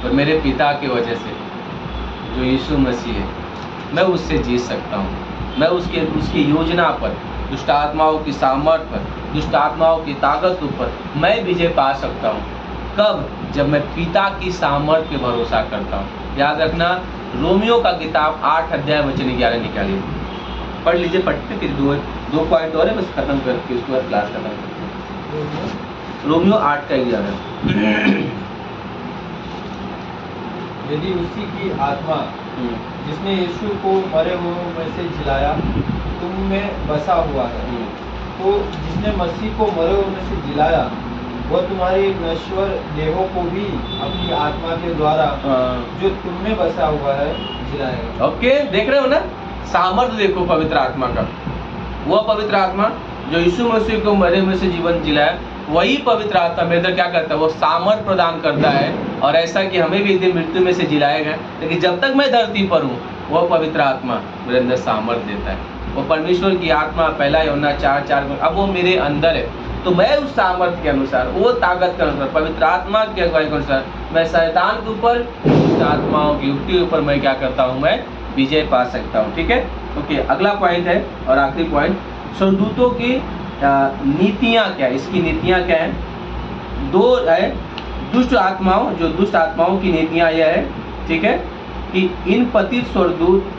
पर मेरे पिता की वजह से जो यीशु मसीह है, मैं उससे जीत सकता हूँ। मैं उसकी योजना पर, दुष्ट आत्माओं की सामर्थ पर, दुष्ट आत्माओं की ताकत पर मैं विजय पा सकता हूँ। कब? जब मैं पिता की सामर्थ पे भरोसा करता हूँ। याद रखना, रोमियो का किताब 8 अध्याय वचन 11 निकालिए, पढ़ लीजिए, पढ़ते फिर दो पॉइंट और है, बस खत्म करके उसके बाद क्लास खत्म करते हैं। रोमियो 8 का 11। यदि उसी की आत्मा जिसने यीशु को मरे हुओं में से जिलाया तुम में बसा हुआ है, तो जिसने मसीह को मरे हुओं में से जिलाया, वह तुम्हारे नश्वर देहों को भी अपनी आत्मा के द्वारा जो तुम में बसा हुआ है जिलाएगा। ओके, देख रहे हो ना, सामर्थ्य देखो पवित्र आत्मा का। वह पवित्र आत्मा जो यीशु मसीह को मरे हुए से जीवन जिलाया, वही पवित्र आत्मा मेरे अंदर क्या करता है? वो सामर्थ प्रदान करता है, और ऐसा कि हमें भी एक दिन मृत्यु में से जिलाएगा। लेकिन जब तक मैं धरती पर हूँ, वह पवित्र आत्मा मेरे अंदर सामर्थ देता है। वो परमेश्वर की आत्मा, पहला यूहन्ना 4:4, अब वो मेरे अंदर है, तो मैं उस सामर्थ्य के अनुसार, वो ताकत के अनुसार, पवित्र आत्मा के अनुसार मैं शैतान के ऊपर, दुष्ट आत्माओं की युक्ति के ऊपर मैं क्या करता हूँ? मैं विजय पा सकता हूँ। ठीक है, ओके। अगला पॉइंट है और आखिरी पॉइंट, स्वर्गदूतों की नीतियाँ क्या है? इसकी नीतियाँ क्या है? 2 है। दुष्ट आत्माओं की नीतियाँ यह है ठीक है, कि इन पतित स्वर्गदूत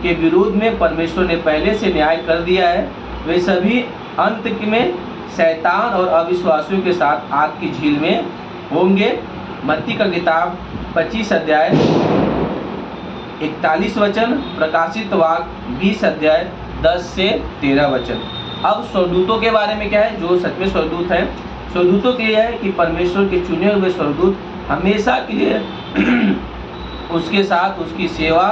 के विरोध में परमेश्वर ने पहले से न्याय कर दिया है। वे सभी अंत में शैतान और अविश्वासियों के साथ आग की झील में होंगे। मत्ती का किताब 25 अध्याय 41 वचन, प्रकाशित वाक्य 20 अध्याय 10 से 13 वचन। अब स्वर्गदूतों के बारे में क्या है, जो सच में स्वर्गदूत हैं। स्वर्गदूतों के लिए है कि परमेश्वर के चुने हुए स्वर्गदूत हमेशा के लिए उसके साथ उसकी सेवा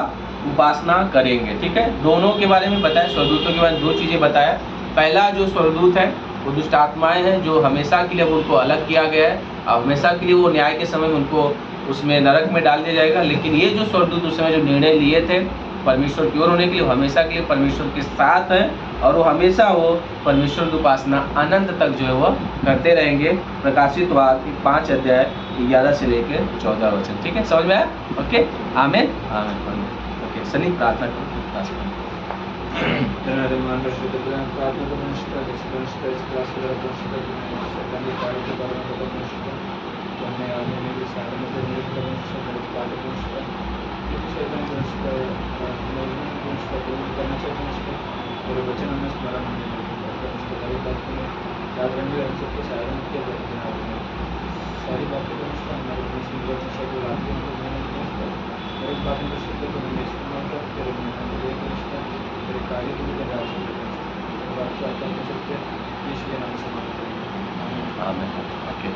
उपासना करेंगे। ठीक है, दोनों के बारे में बताया, स्वर्गदूतों के बारे में 2 चीज़ें बताया। पहला जो स्वर्गदूत है वो दुष्ट आत्माएं हैं, जो हमेशा के लिए उनको अलग किया गया है और हमेशा के लिए वो न्याय के समय में उनको उसमें नरक में डाल दिया जाएगा। लेकिन ये जो स्वर्गदूत उस समय जो निर्णय लिए थे परमेश्वर की ओर होने के लिए, वो हमेशा के लिए परमेश्वर के साथ है और वो हमेशा वो परमेश्वर की उपासना अनंत तक जो है वो करते रहेंगे। प्रकाशित वाक्य 5 अध्याय 11 से लेकर 14 वचन। ठीक है, समझ में आया? ओके, आमीन आमीन। ओके, सनी प्रार्थना करो। मेरे वचन हमें स्मरण होने याद रहेंगे, हम सबके सारे मुख्य सारी बातें को हमारे मेरे बातें मेरे कार्य को भी बात को आपका सकते हैं। आमीन। ओके।